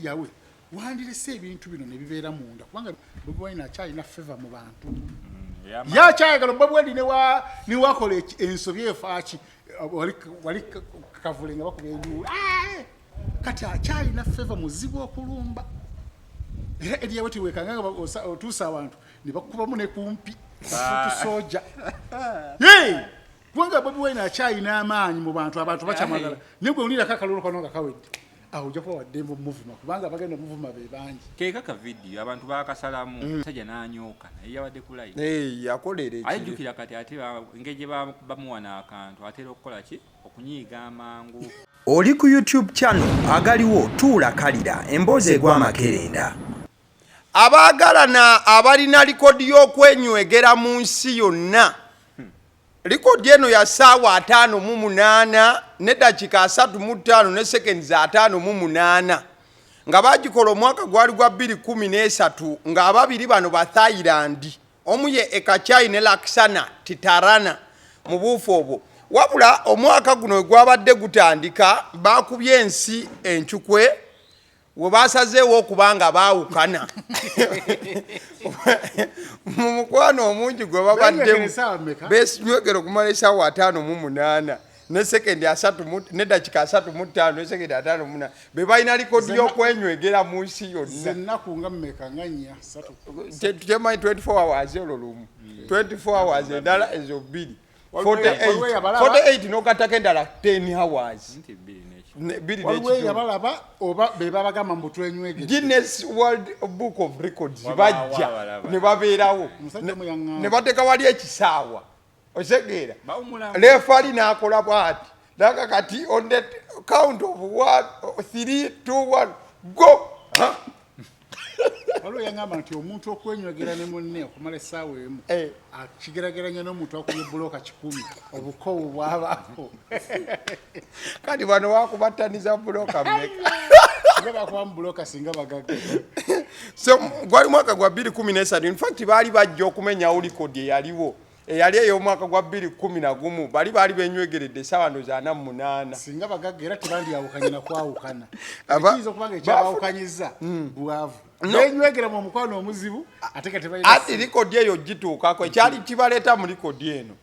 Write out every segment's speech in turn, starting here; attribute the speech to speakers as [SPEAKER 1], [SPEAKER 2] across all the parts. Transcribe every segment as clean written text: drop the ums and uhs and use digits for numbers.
[SPEAKER 1] anti yawe wandirese ebintu bino ne bibeera munda kubanga Bobi Wine akyalina favor mu bantu yakyayagala Bobi Wine ne wakola ensobi efaaki wali kavule nga bakuba enduula kati akyalina favor muzibu okulumba era eriyawe tiwekanga otuusa abantu ne bakubamu ne kumpi soja kubanga Bobi Wine akyalina amaanyi mu bantu bakyamagala naye gwe olira kakalulu kano nga kawedde aho ujja kuba waddembo muvuma kubanga bagenda muvuma be bangi
[SPEAKER 2] keeka video abantu bakasalamu sajja n'anyooka naye yawadde ku live
[SPEAKER 3] yakolera
[SPEAKER 2] ayijjukira kati ate engeri bamuwana akantu atera okukola ki okunyiiga amangu.
[SPEAKER 3] Oli ku YouTube channel agaliwo tuula kalira emboozi egw'amakerenda abaagalana abalina likodi y'okwenywegera mu nsi yonna. Likodi eno ya saawa 5:08 ne dakika 3:5 ne seconds 5:8 nga bagikola omwaka gwali gwa 2013 nga ababiri bano ba Thailand omu ye Ekachai ne Laksana Titarana mu buufu obwo. Wabula omwaka guno gwabadde gutandika bakubye ensi enchukwe we basazeewo okubanga baawukana mu mukwano omungi gwe babaddemu besinywegero okumala essaawa 5:8 ne sekendi 3 ne dakika 3:5 ne sekendi 5:8 be balina likodi y'okwenywegera mu nsi yonna.
[SPEAKER 1] Ennaku nga mmeka nga nnya 3
[SPEAKER 3] tutemanyi 24 hours olwo lumu 24 hours endala ezo bbiri 48 n'ogattako endala 10 hours.
[SPEAKER 1] Yabalaba oba be babagamba mbu twenywegerere
[SPEAKER 3] Guinness World Book of Records bajja ne babeerawo ne bateeka wali ekisaawa osegeera refali n'akola bwati naga kati on the count of 1 3 2 1 go.
[SPEAKER 1] Waliwo yangamba nti omuntu okwenywegera ne munne okumala essaawa emu akigeraageranya n'omuntu akubye buloka 10 obukowu bw'abaako
[SPEAKER 3] kati bano wakubattaniza buloka mmeka
[SPEAKER 1] nga bakubamu buloka singa bagagga.
[SPEAKER 3] So gwali mwaka gwa 2013 in fact baali bajja okumenyawo likodi eyaliwo eyali ey'omwaka gwa 2011 baali benywegeredde essaawa 48
[SPEAKER 1] singa bagagga era tebandyawukanye nakwawukana ekiyinza okubanga ekyabawukanyiza bwavu benywegera mu mukwano omuzibu ate
[SPEAKER 3] likodi eyo gituukako ekyali kibaleeta mu likodi eno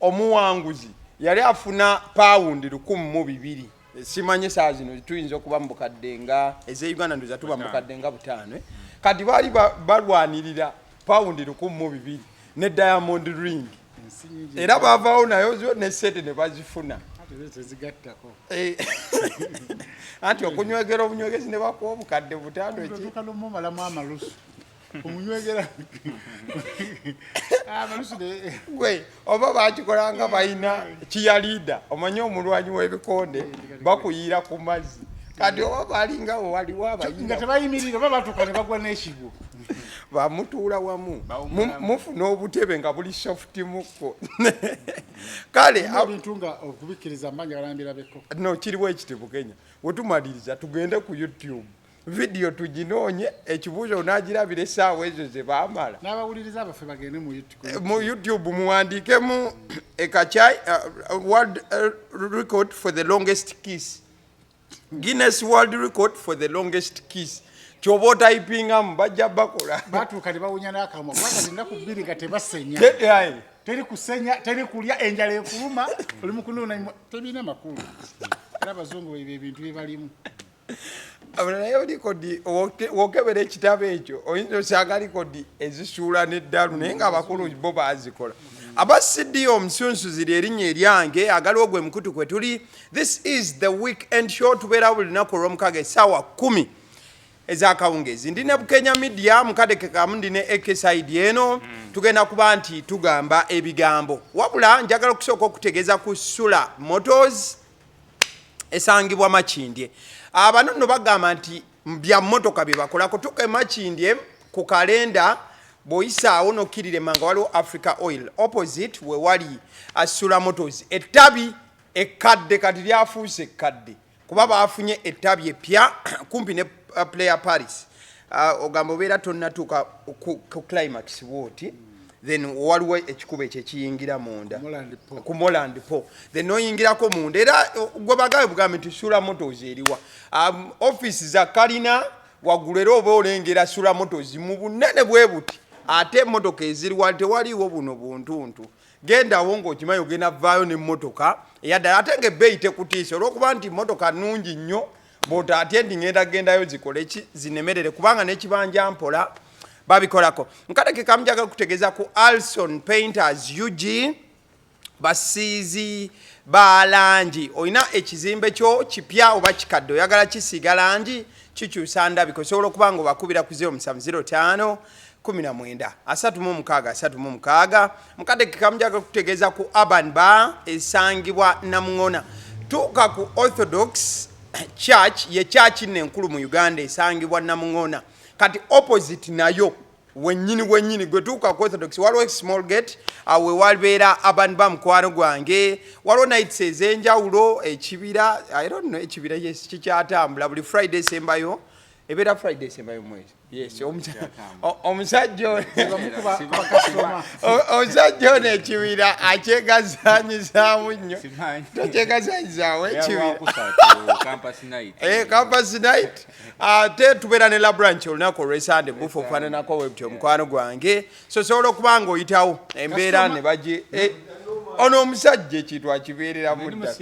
[SPEAKER 3] omuwanguzi yali afuna pawundi 1,200 simanyi saa zino tuyinza okuba mu bukadde nga ez'Uganda ndoza tuba mu bukadde nga 5 kati baali balwanirira pawundi 1,200 ne diamond ring era baavaawo nayo zo ne sete ne bazifuna anti okunywegera obunywegezi ne bakuwa obukadde 5
[SPEAKER 1] omunywegera
[SPEAKER 3] gwe oba bakikolanga balina kiyalida omanyi omulwanyi w'ebikonde bakuyiira ku mazzi kati oba balingawo waliwo
[SPEAKER 1] abayinga tebayimirira oba batuuka ne bagwa n'ekigo
[SPEAKER 3] bamutuula wamu mufuna obutebe nga buli soft mukko kale
[SPEAKER 1] ebintu nga okubikkiriza amanya galambira beko
[SPEAKER 3] no kiriwo ekitibu Kenya wetumaliriza tugende ku YouTube video tuginoonye ekibuuzo onaagirabira essaawa ezo ze baamala
[SPEAKER 1] n'abawuliriza abaffe bagende
[SPEAKER 3] mu YouTube muwandiikemu Ekachai world record for the longest kiss Guinness World Record for the longest kiss kyoba otayipingamu bajja bakola
[SPEAKER 1] batuuka ne bawunya n'akamwa kubanga ennaku 2 nga tebasenya teri kusenya teri kulya enjala ekuluma oli mukunuuna tebina makulu era abazungu ebyo ebintu bye balimu.
[SPEAKER 3] Naye likodi wokebera ekitabo ekyo oyinza osanga likodi ezisuula n'eddalu naye nga abakulu bo bazikola. Aba CDO omusunsuzi erinnya eryange agaliwo gwe mukutu kwe tuli. This is the weekend show tubeera buli lunaku olw'omukaga essaawa 10 ez'akawungezi. Ndi ne Bukenya Media mukadeke kamu ndi ne Ekeside eno tugenda kuba nti tugamba ebigambo. Wabula njagala okusooka okutegeeza ku Sula Motors esangibwa Makindye. Abano nno bagamba nti bya mmotoka bye bakola kutuka Makindye ku kalenda boyisaawo nokkirire manga waliwo Africa Oil opposite we wali Sula Motors ettabi ekkadde kati lyafuuse ekkadde kuba baafunye ettabi epya kumpi ne Player Paris ogamba obeera tonnatuuka ku climax bwoti then waliwo ekikuba ekyo ekiyingira munda ku Moland Po then oyingirako munda era gwe bagawe bugambe nti Sula Motors eriwa office za kalina waggulu era oba olengera sula motozi mu bunene bwe buti ate emmotoka eziriwa tewaliiwo buno buntuntu gendawo ng'okimanyi ogenda vaayo n'emmotoka eyaddala ate ng'ebbeeyi tekutiisa olw'okuba nti emmotoka nnungi nnyo bw'ota ate ndi gendayo zikole ki zinemerere kubanga n'ekibanja mpola babikolako nkateke kamujagala kutegeeza ku Alson Painters UG basiizi ba langi olina ekizimbe kyo kipya oba kikadde oyagala kisiiga langi kikyusa ndabiko osobola okuba nga obakubira ku 0705 19 36 mukateke kamujagala kutegeeza ku Urban Bar esangibwa Namuŋona tuuka ku Orthodox Church ye church nenkulu mu Uganda esangibwa Namuŋona kati opposite nayo wennyini gwe tuuka ku Orthodox waliwo small gate awe walibeera Urban Bar mukwano gwange waliwo nights ez'enjawulo ekibira I don't know ekibira yes kikyatambula buli Friday sembayo ebeera Friday sembayo mwezi yes omusajja ono ekibira akyegazanyizaamu nnyo tokyegazanyizaamu ekibira campus night ate tubeera ne la branch olunaku olwesande bufu ofaananako webti omukwano gwange so sobola okuba nga oyitawo embeera ne bagi ono omusajja ekintu akibeerera mudda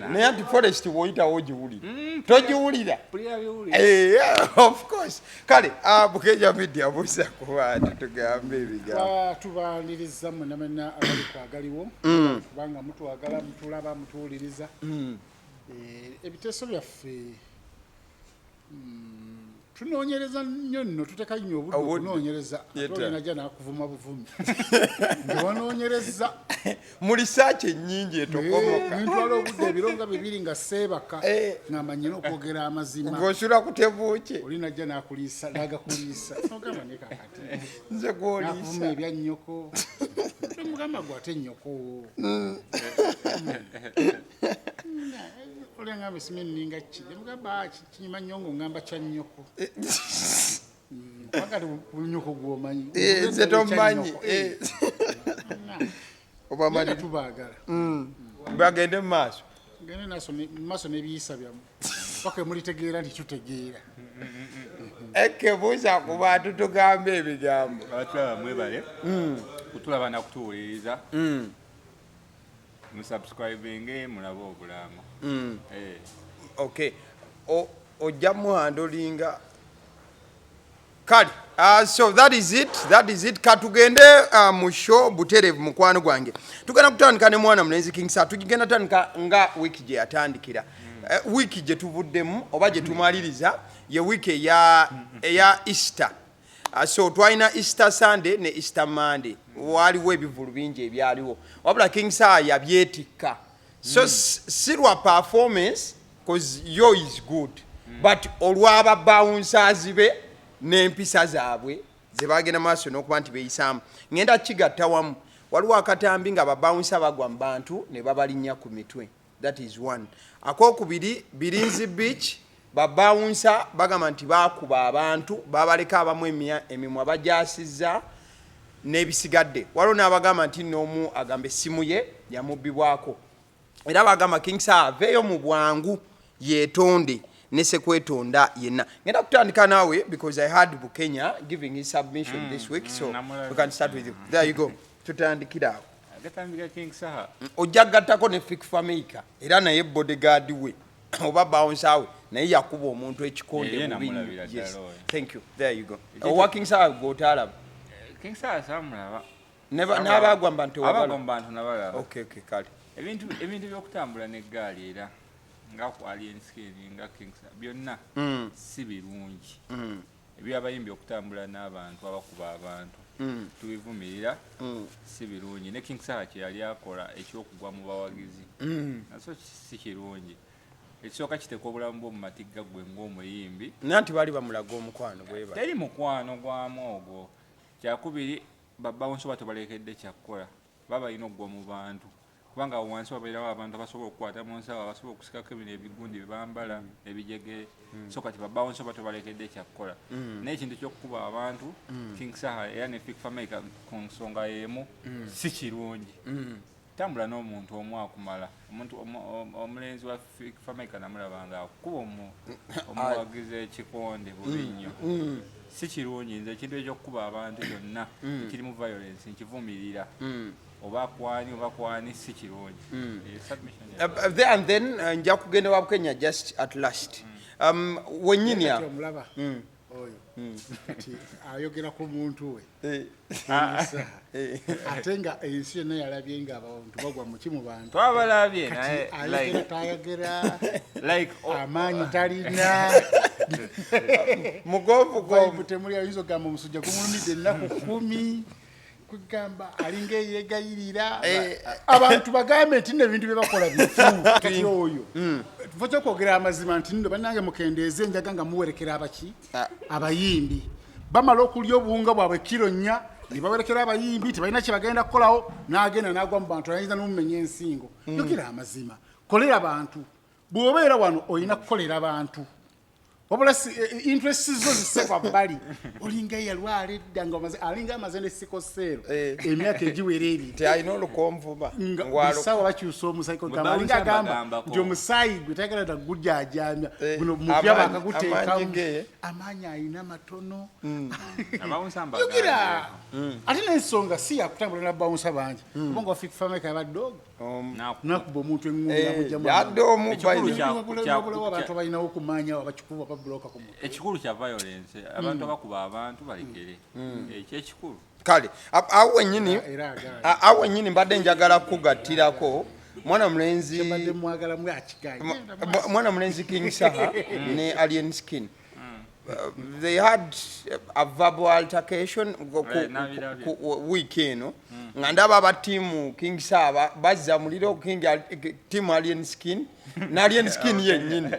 [SPEAKER 3] naye anti forest bw'oyitawo ogiwulira togiwulira of course kale bukeja media busa kubantu tugambe ebigambo
[SPEAKER 1] tubaliriza mwenamena abali kwagaliwo kubanga mutwagala mutulaba mutuwuliriza ebiteeso byaffe tunoonyereza nnyo nno tuteka nnyo obudde okunoonyereza olinaja nakuvuma buvumi ngewanoonyereza
[SPEAKER 3] mu research ennyingi etokomoka
[SPEAKER 1] ntwala obudde ebironga bibiri nga seebaka ng'amanyina okwogera amazima
[SPEAKER 3] ng'osula kutebuuke
[SPEAKER 1] olinaja nakuliisa nagakuliisa ogamba ne kakati
[SPEAKER 3] nze gwoliisa
[SPEAKER 1] nakuvuma ebya nnyoko mugamba gwe ate nnyoko olengamba esime nninga ki mugamba kinyuma nnyo ng'ongamba kya nnyoko wakati bunyoko gwomanyi
[SPEAKER 3] nze tomanyi
[SPEAKER 1] obamali tubaagala
[SPEAKER 3] bagende mu maaso
[SPEAKER 1] gende maaso n'ebiyisa byamu paka mulitegeera nti tutegeera
[SPEAKER 3] ekebuuza ku bantu tugambe ebigambo
[SPEAKER 2] abatulaba mwebale kutulaba nakutuwuliriza musubscribinge mulabe obulamu
[SPEAKER 3] okay ojja muhandolinga kale so that is it katugende mu show buterevu mukwano gwange tugenda kutandika ne mwana mulenzi King Sir tugenda tandika nga wiki gye yatandikira wiki gye tuvuddemu oba gye tumaliriza ye wiki eya Easter so twalina Easter Sunday ne Easter Monday waliwo ebivulu bingi ebyaliwo wabula King Sir yabyetikka so sirwa performance cause yo is good but olwaba bouncers be n'empisa zaabwe ze bagenda maaso n'okuba nti beeyisaamu ngenda kigatta wamu waliwo akatambi nga babawunsa bagwa mu bantu ne babalinnya ku mitwe that is one akokubiri Birinzi Beach babawunsa bagamba nti baakuba abantu babaleka abamu emimwa bajasizza n'ebisigadde waliwo n'abagamba nti n'omu agamba essimu ye yamubbibwako era bagamba King Sir aveeyo mu bwangu yeetonde nesekwetonda yenna ngenda kutandika naawe because I had Bukenya giving his submission this week so we can start with you there you go tutandikira awo
[SPEAKER 2] agatambika King Sir
[SPEAKER 3] ojja gattako ne Fik Famika era naye bodyguard we oba bouncer we naye yakuba omuntu ekikonde mu yes thank you there you go working Sir go talab
[SPEAKER 2] King Sir samulaba
[SPEAKER 3] never nabagwa mbantu
[SPEAKER 2] abagombantu nabalaba
[SPEAKER 3] okay kale
[SPEAKER 2] ebintu byokutambula n'eggaali era nga ku alien skin nga King Sir byonna si birungi ebyabayimbi okutambula n'abantu abakuba abantu tubivumirira si birungi ne King Sir kye yali akola ekyokugwa mu bawagizi naso si kirungi ekisooka kiteeka obulamu bwo mu matigga gwe ng'omuyimbi
[SPEAKER 3] nanti baali bamulaga omukwano bweba
[SPEAKER 2] teri mukwano gwamu ogwo kyakubiri babawunso batobalekedde kyakkola baba balina okugwa mu bantu kubanga wansi wabeerawo abantu abasobola okukwata mu nsawo abasobola okusikako ebino ebigundi bye bambala ebijegere so kati babawunso batobalekedde kyakkola naye ekintu ky'okukuba abantu King Sir era ne Fik Famika ku nsonga y'emu si kirungi tambula n'omuntu omu akumala omuntu omulenzi wa Fameka namulaba nga akuba omuwagiza ekikonde bubi nnyo si kirungi nze ekintu ekyokukuba abantu byonna ekirimu violence nkivumirira oba kwani si kirungi
[SPEAKER 3] and then nja kugenda wa Kenya just at last wenyini
[SPEAKER 1] omulaba oyo kati ayogera ku muntu we ate nga ensi yonna yalabye nga abantu bagwa muki mu bantu
[SPEAKER 2] twabalabye
[SPEAKER 1] naye tayogera amaanyi talina
[SPEAKER 3] mugovugovu
[SPEAKER 1] temuli ayinza okugamba omusujja gumulumidde ennaku 10 kugamba alinga eyegayirira abantu bagambe nti nno ebintu bye bakola bifu kati oyo tuva kyokwogera amazima nti nno bannange mukendeeze enjaga nga muwerekera abaki abayimbi bamala okulya obuwunga bwabwe kiro 4 ne bawerekera abayimbi tebalina kye bagenda kukolawo n'agenda n'agwa mu bantu ayinza n'omumenya ensingo yogera amazima kolera abantu bw'obeera wano olina kukolera abantu wabula interest zo ziseva bbali olinga yalwala edda nga alinga amazende sikoseero emyaka egiwera ebiri
[SPEAKER 3] tealina olukonvuba
[SPEAKER 1] sawa bakyusa omusayiko alinga agamba nti omusaayi gwe tayagala tagujajamya buno mupya bakaguteekamu amaanyi alina matono yogira ate n'ensonga si yakutambula nabawunsa bangi kubanga wafika Fameka yabaddogo nakuba omuntu eŋŋuyamu abantu balinawo okumanyawo abakikuba
[SPEAKER 2] ekikulu kya violence abantu abakuba abantu balekere ekyekikulu
[SPEAKER 3] kale awo wenyini mbadde njagala kukugattirako mwana mulenzi King Saha ne Alien Skin they had a verbal altercation week eno nga ndaba abatiimu King Saha bazza muliro tiimu Alien Skin n'Alien Skin yennyini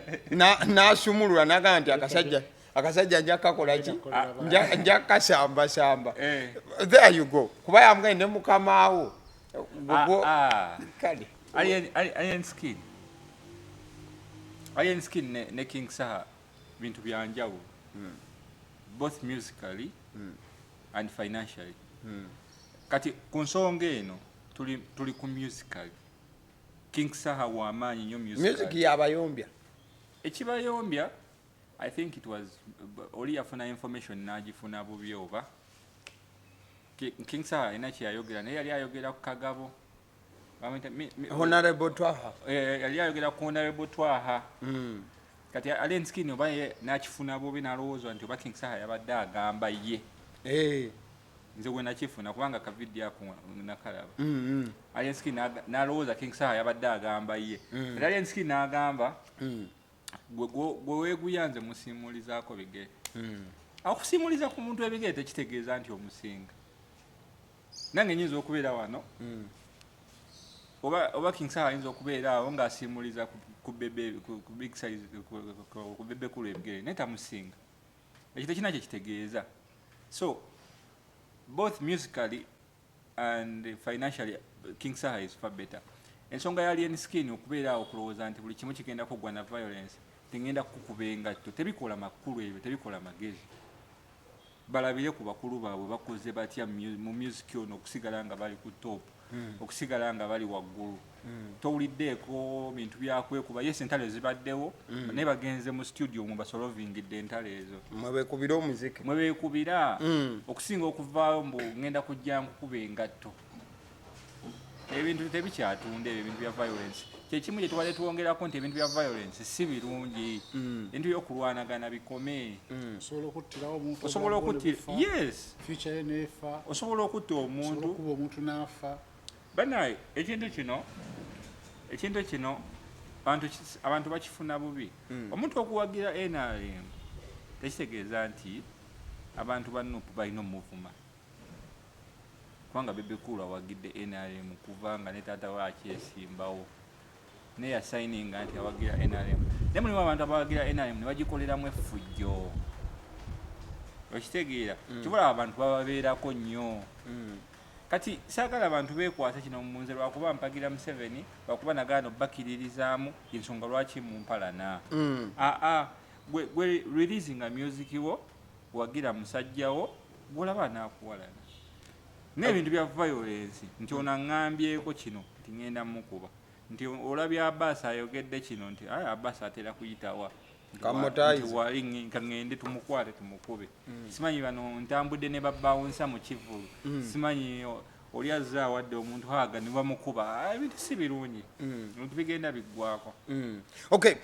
[SPEAKER 3] n'asumulula n'agamba nti akasajja njakakola ki njakasambasamba there you go kuba yamuganye ne mukamaawo kale
[SPEAKER 2] Alien Skin ne King Saha bintu byanjawulo both musically and financially kati ku nsonga eno tuli ku musically King Saha w'amaanyi nnyo
[SPEAKER 3] music yabayombya
[SPEAKER 2] ekibayombya I think it was oli yafuna information n'agifuna bubi oba King Saha ina kyeyayogera naye yali ayogera ku Kagabo
[SPEAKER 3] Honorable Twaha
[SPEAKER 2] yali ayogera ku Honorable Twaha kati Alien Skin oba n'akifuna bubi n'alowooza nti oba King Saha yabadde agamba ye nze gwe nakifuna kubanga kavidiyo ako nakalaba Alien Skin n'alowooza King Saha yabadde agamba ye era Alien Skin n'agamba gwe weeguyanze musiimulizaako bigere akusiimuliza ku muntu ebigere tekitegeeza nti omusinga nange nyinza okubeera wano oba King Saha ayinza okubeera awo ng'asiimuliza ku big size ku bebe kulu ebigere naye tamusinga ekyo tekina kye kitegeeza so both musically and financially King Saha is far better ensonga ya Alien Skin okubeera awo okulowooza nti buli kimu kigenda kuggwa na violence tegenda kukuba engatto tebikola makulu ebyo tebikola magezi balabire ku bakulu baabwe bakoze batya mu music ono okusigala nga bali ku top okusigala nga bali waggulu towuliddeeko bintu byakwekuba yes entalo zibaddewo naye bagenze mu studio mu basolovingidde entalo ezo
[SPEAKER 3] mwebekubira omuziki
[SPEAKER 2] mwebekubira okusinga okuvaayo mbu ngenda kujja nkukuba engatto ebintu tebikyatunda ebintu bya violence kyekimu kye tubadde tuwongerako nti ebintu bya violence si birungi ebintu byokulwanagana bikome osobola okuttira yes osobola okutta omuntu banaye ekintu kino abantu bakifuna bubi omuntu okuwagira NRM tekitegeeza nti abantu banupu balina omuvuma kubanga Bebe Cool awagidde NRM kuvanga ne taata we akyesimbawo naye yasayininga nti awagira NRM naye mulimu abantu abawagira NRM ne bagikoleramu effujjo okitegeera kibula abantu bababeerako nnyo kati saagala abantu beekwasa kino munze lwakuba mpagira Museveni lwakuba nagaano bakiririzaamu ensonga lwaki mumpalana gwe releasinga music wo wagira musajjawo gwolaba naakuwalana n'ebintu bya violence nti ono aŋŋambyeko kino nti ngenda mukuba nti olabya Abbas ayogedde kino nti Abbas atera kuyitawa wali ngende tumukwate tumukube simanyi bano ntambudde ne babawunsa mu kivulu simanyi oli azza awadde omuntu haga ne bamukuba ebintu si birungi ebintu bigenda biggwako.
[SPEAKER 3] Okay,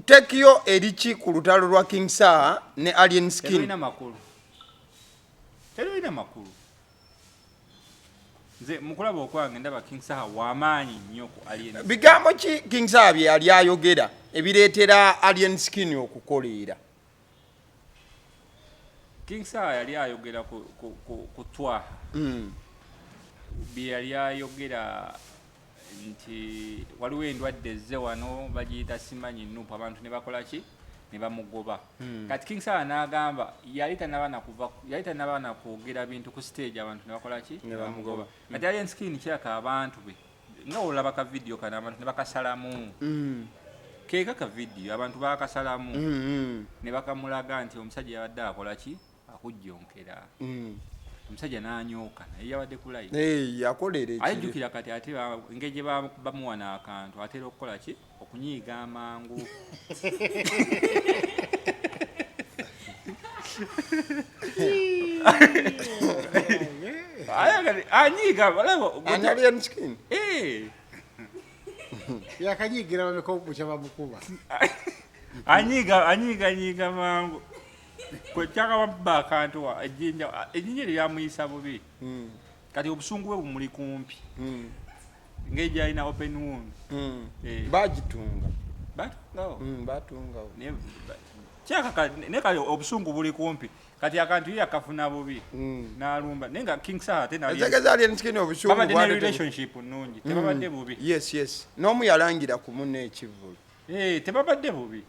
[SPEAKER 3] tekiyo eriki ku lutalo lwa King Sir ne Alien Skin
[SPEAKER 2] terina makulu nze mukulaba okwange ndaba King Sir w'amaanyi nnyo ku Alien Skin.
[SPEAKER 3] Bigambo ki King Sir bye yali ayogera ebireetera Alien Skin okukoleera?
[SPEAKER 2] King Sir yali ayogera ku twa bye yali ayogera nti waliwo endwadde ezze wano bagiyita simanyi nupu abantu ne bakola ki ne bamugoba kati King Sir n'agamba yali tanaba na kwogera bintu ku stage abantu ne bakola ki ne bamugoba kati Alien Skin kyaka abantu be nga olaba ka video kana abantu ne bakasalamu keeka ka video abantu bakasalamu ne bakamulaga nti omusajja yabadde akola ki akujjonkera omusajja n'anyooka naye yabadde kulayi
[SPEAKER 3] yakolera
[SPEAKER 2] ayijjukira kati ate engeri gye bamuwa n'akantu atera okukola ki okunyiiga amangu anyiiga
[SPEAKER 3] Alien Skin
[SPEAKER 1] yakanyiigira bameka obukya bamukuba
[SPEAKER 2] anyiiga mangu kwekyaka bamuba akantu ejjinja lyamuyisa bubi kati obusungu bwe bumuli kumpi ngeri gyalina open wound
[SPEAKER 3] batungawo
[SPEAKER 2] kyaka ne kale obusungu buli kumpi kati akantu ye akafuna bubi n'alumba naye nga King Sir ate babadde ne relationship nnungi tebabadde bubi
[SPEAKER 3] n'omu yalangira ku munno ekivulu
[SPEAKER 2] tebabadde bubi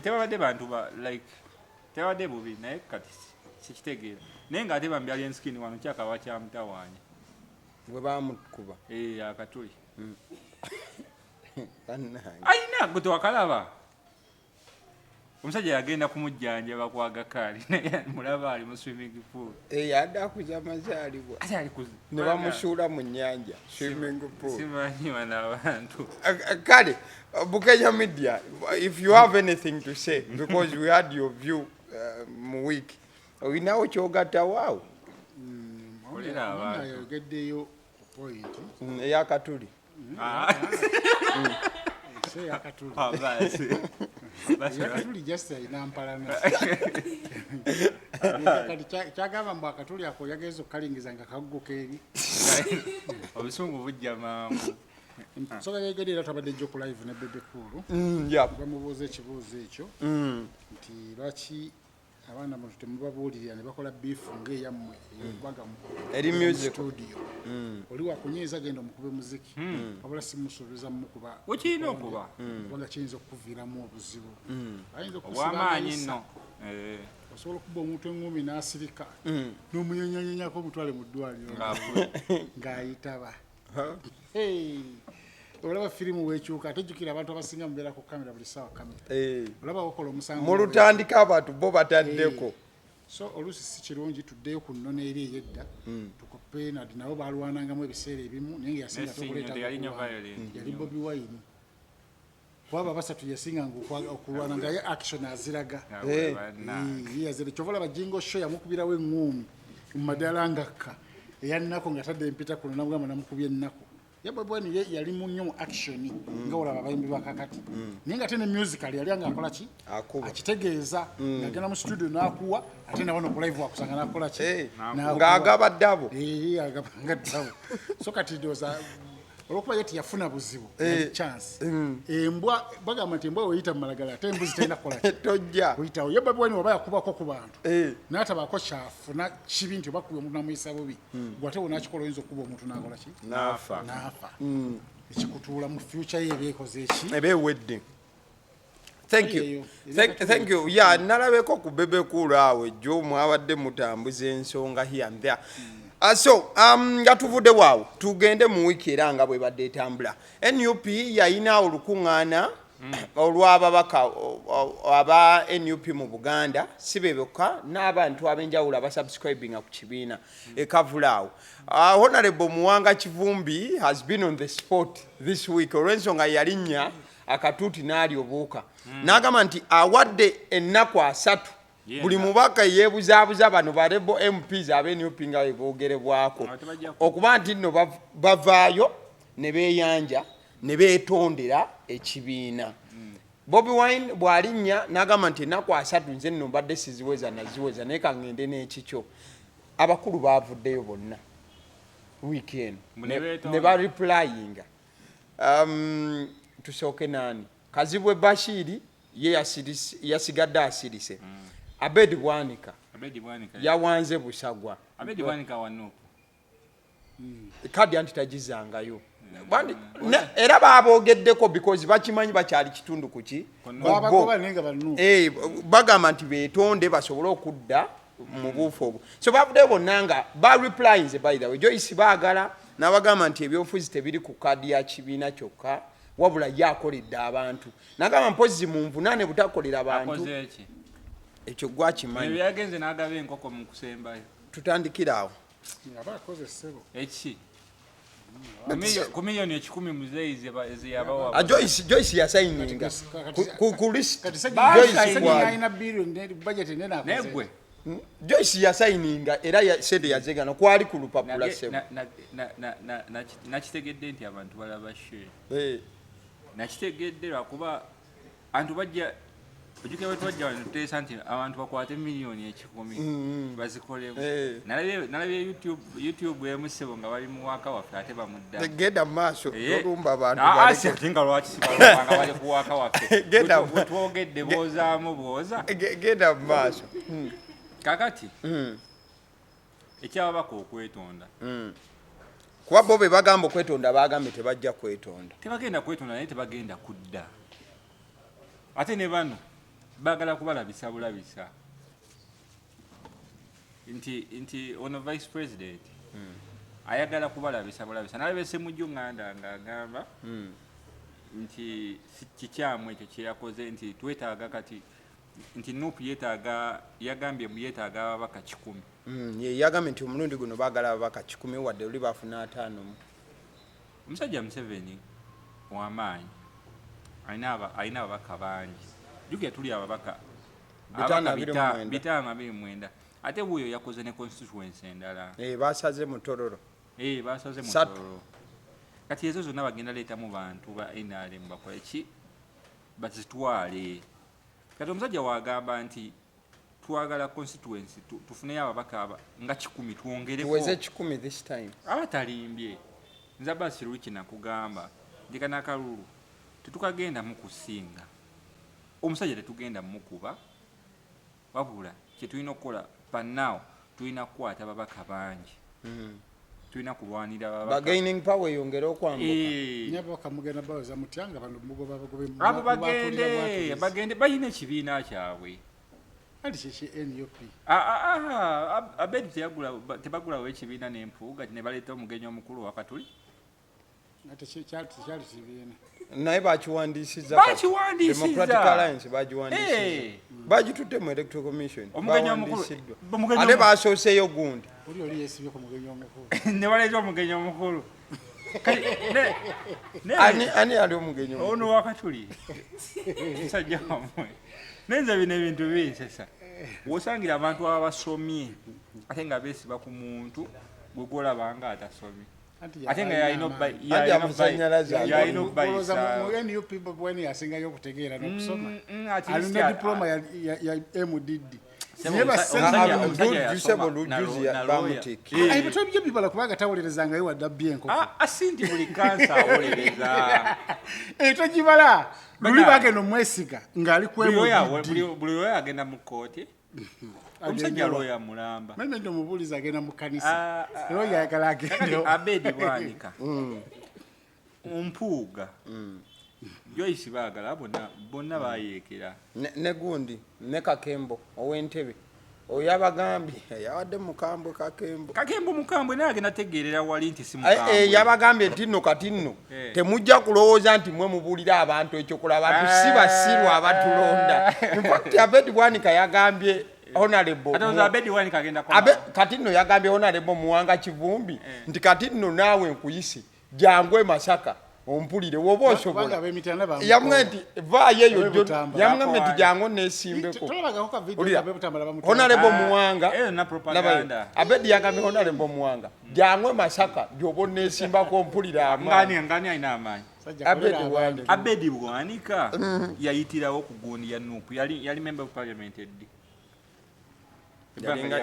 [SPEAKER 2] tebabadde bantu tebabadde bubi naye kati sikitegeera naye nga ate bambi Alien Skin wano kyakawa kyamutawaanya
[SPEAKER 3] bwe bamukuba
[SPEAKER 2] akatuli ayina gwe tewakalaba omusajja yagenda kumujjanjaba ku Agakaali naye mulaba ali mu swimming pool
[SPEAKER 3] adde akuza amazaalibwa ne bamusuula mu nnyanja swimming pool
[SPEAKER 2] simanyi bano abantu
[SPEAKER 3] kale Bukenya Media, if you have anything to say because we had your view mu week olinawo kyogatta waawo
[SPEAKER 1] ayogeddeyo point
[SPEAKER 3] eyakatuli
[SPEAKER 1] akatuli just alina mpalana kati kyagamba mbu akatuli ako yageza okukalingiza nga kagugo keeri
[SPEAKER 2] obusungu bujja mangu
[SPEAKER 1] nsonga yegedde era twabadde jjo ku live ne Bebe Cool bamubuuza ekibuuzo ekyo nti lwaki abaana bantu temubabuulirira ne bakola biifu ng'eyammwe eyokubaga
[SPEAKER 3] eri music
[SPEAKER 1] studio oli wakunyiiza genda omukube muziki wabula simusuubiza mumukuba
[SPEAKER 2] wekirina okuba
[SPEAKER 1] kubanga kiyinza okuviiramu obuzibu ayinza
[SPEAKER 2] ow'amaanyi nno
[SPEAKER 1] osobola okuba omuntu eŋŋumi n'asirika n'omunyonyanyonyako omutwale mu ddwaliro ng'ayitaba olaba firimu weekyuka atejjukira abantu abasinga mubeera ku kamera buli ssaawa kamera olaba wakola omusango
[SPEAKER 3] mu lutandika abantu bo bataddeko
[SPEAKER 1] so oluusi si kirungi tuddeyo ku nnono eri ey'edda tukope nadi nabo balwanangamu ebiseera ebimu naye nga yasinga yali Bobi Wine kwaba basatu yasinganga okulwana nga ye action aziraga kyova olaba Jingo Show yamukubirawo eŋŋumi mu madaala ngakka eyannako nga tadde empita kuno namugamba namukubya ennaku Bobi Wine yali mu nnyo mu action nga olaba abayimbi bakakati naye nga ate ne musical yali anga akola ki akitegeeza ng'agenda mu studio n'akuwa ate nawo no ku live wakusanga n'akola ki
[SPEAKER 3] ng'agaba ddabo
[SPEAKER 1] agabanga ddabo so kati ndowooza olwokuba ye tiyafuna buzibu chance embwa bagamba nti embwa weyita mu malagala ate embuzi talina kukola
[SPEAKER 3] tojja
[SPEAKER 1] kuyitawo ye Bobi Wine oba yakubako ku bantu n'atabaako kyafuna kibi nti oba kuba omuntu namuyisa bubi gwate wonakikola oyinza okuba omuntu n'akola ki
[SPEAKER 3] n'afa
[SPEAKER 1] ekikutuula mu future ye ebeekoze eki
[SPEAKER 3] eba ewedde thank you nalabeko ku Bebe Cool awo ejjo mwabadde mutambuza ensonga here and there nga tuvudde waawo tugende mu wiiki era nga bwe badde etambula NUP yayina olukuŋŋaana olw'ababaka aba NUP mu Buganda si be bokka n'abantu ab'enjawulo abasubscribinga ku kibiina ekavulaawo. Honorable Muwanga Kivumbi has been on the spot this week olw'ensonga yalinnya akatuuti n'alyobuuka n'agamba nti awadde ennaku 3 buli mubaka yeebuzaabuza bano ba Rebel MPs ab'NUP nga bwe boogerebwako okuba nti nno bavaayo ne beeyanja ne beetondera ekibiina. Bobi Wine bw'alinnya n'agamba nti ennaku 3 nze nno mbadde siziweza naziweza naye ka ŋŋende n'ekikyo. Abakulu baavuddeyo bonna weekend ne ba replyinga. Tusooke naani Kazibwe Bashiri ye yasigadde asirise. Abedi Bwanika yawanze Busagwa.
[SPEAKER 2] Abedi Bwanika wano
[SPEAKER 3] kadi anti tagizangayo era baaboogeddeko because bakimanyi bakyali kitundu kuki bagamba nti beetonde basobole okudda mu buufu obwo. So bavuddeyo bonna nga bareplyinze by the way. Joyce baagala n'abagamba nti ebyobufuzi tebiri ku kadi ya kibiina kyokka wabula ye akoledde abantu n'agamba mpozi mu nvunaane butakolera bantu ekyo gwakimanyi.
[SPEAKER 2] Yagenze n'agaba enkoko mu kusembayo.
[SPEAKER 3] Tutandikira awo
[SPEAKER 2] eki ku miliyoni 10 muzeeyi eziyabawa.
[SPEAKER 3] Joyce yasayininga ku list.
[SPEAKER 2] Negwe
[SPEAKER 3] Joyce yasayininga era sente yazegana kwali ku lupapula sebo.
[SPEAKER 2] Nakitegedde nti abantu balaba share. Nakitegedde lwakuba abantu bajja ojukira wetwajja wano tuteesa nti abantu bakwate miliyoni 10 bazikolemu. Nalabye YouTube emu ssebo nga bali mu waka waffe ate bamudda.
[SPEAKER 3] Genda maaso olumba abantu
[SPEAKER 2] baleke. Tinga lwaki sibalanga bali ku waka waffe. Twogedde boozaamu booza.
[SPEAKER 3] Genda maaso.
[SPEAKER 2] Kakati ekyababaka okwetonda.
[SPEAKER 3] Kuba bo be bagamba okwetonda bagambe tebajja kwetonda.
[SPEAKER 2] Tebagenda kwetonda naye tebagenda kudda. Ate ne bano bagala kubalabisa bulabisa nti ono vice president ayagala kubalabisa bulabisa. Nalabye Ssemujju Nganda ng'agamba nti kikyamu ekyo kye yakoze nti twetaaga kati nti NUP yagambye yeetaaga ababaka 10.
[SPEAKER 3] Yagambye nti omulundi guno baagala ababaka 10 wadde oli bafuna 5.
[SPEAKER 2] Omusajja Museveni w'amaanyi alina ababaka bangi. Jukira tuli ababaka 529 ate buyo yakoze ne constituency endala.
[SPEAKER 3] Basaze mu Tororo.
[SPEAKER 2] Basaze mu Tororo. Kati ezo zonna bagenda leetamu bantu ba NRM bakola ki bazitwale. Kati omusajja wagamba nti twagala constituency tufuneyo ababaka nga 10 twongereko.
[SPEAKER 3] Tuweze 10 this time.
[SPEAKER 2] Abatalimbye. Nza basi Luki nakugamba ndikana kalulu tetukagenda mu kusinga. Omusajja tetugenda mu kuba wabula kye tulina okukola pannawo tulina kukwata ababaka bangi. Tulina kulwanira ababaka.
[SPEAKER 3] Gaining power yongera okwambuka.
[SPEAKER 1] Nyabaka mugenda bawoza mutyanga bano mugoba bagobe.
[SPEAKER 2] Abo bagende bayina ekibiina kyabwe.
[SPEAKER 1] Ali kiki NUP.
[SPEAKER 2] Abedi tebagulawo ekibiina n'empuuga ne baleeta omugenyi omukulu wakatuli.
[SPEAKER 1] Ate kyali kibiina.
[SPEAKER 3] Naye bakiwandiisizza. Democratic Alliance bagiwandiisizza. Bagitutte mu Electoral Commission.
[SPEAKER 2] Omugenyi omukulu.
[SPEAKER 3] Ate basooseeyo gundi.
[SPEAKER 1] Oli yeesibye ku mugenyi omukulu.
[SPEAKER 2] Ne baleeta omugenyi omukulu.
[SPEAKER 3] Ani ali omugenyi omukulu?
[SPEAKER 2] Ono wakatuli. Sajja wamwe. Nenza bino ebintu binsesa. Wosangira abantu abasomye ate nga beesiba ku muntu gwe gwolabanga atasomye. Ate nga yalina
[SPEAKER 1] NUP bwene yasingayo okutegeera n'okusoma. Alina diploma ya MDD. Ebyo bibala kubanga tawolerezangayo wadda byenkoko.
[SPEAKER 2] Asinti buli kansa awolereza.
[SPEAKER 1] Togibala luli bagenda omwesiga ng'ali ku MDD.
[SPEAKER 2] Buli oyo agenda mu kkooti. Omusajja looya mulamba.
[SPEAKER 1] Mimi ndo mubuliza agenda mu kanisa. Looya ayagala agenda.
[SPEAKER 2] Abedi Bwanika. Ompuuga. Joyce baagala bonna bayeekera.
[SPEAKER 3] Ne gundi ne Kakembo ow'Entebe. oyabagambye yawadde mukambwe
[SPEAKER 2] kakembo mukambwe naye agenda tegeerera wali nti si mukambwe
[SPEAKER 3] yabagambye nti nno kati nno temujja kulowooza nti mwe mubuulira abantu ekyokola abantu si basirwa abatulonda infact Abedi Bwanika yagambye kati nno yagambye Honorable Muwanga Kivumbi nti kati nno naawe nkuyise jangwe Masaka ompulire woba osobola yamwe nti vaayo eyo yamwe nti jango nesimbeko Honorable Muwanga Abedi yagambye Honorable Muwanga jangwe Masaka gyoba nesimbako mpulire
[SPEAKER 2] ngani alina amaanyi Abedi Bwanika yayitirawo ku gundi ya Nuupu yali member of parliament eddi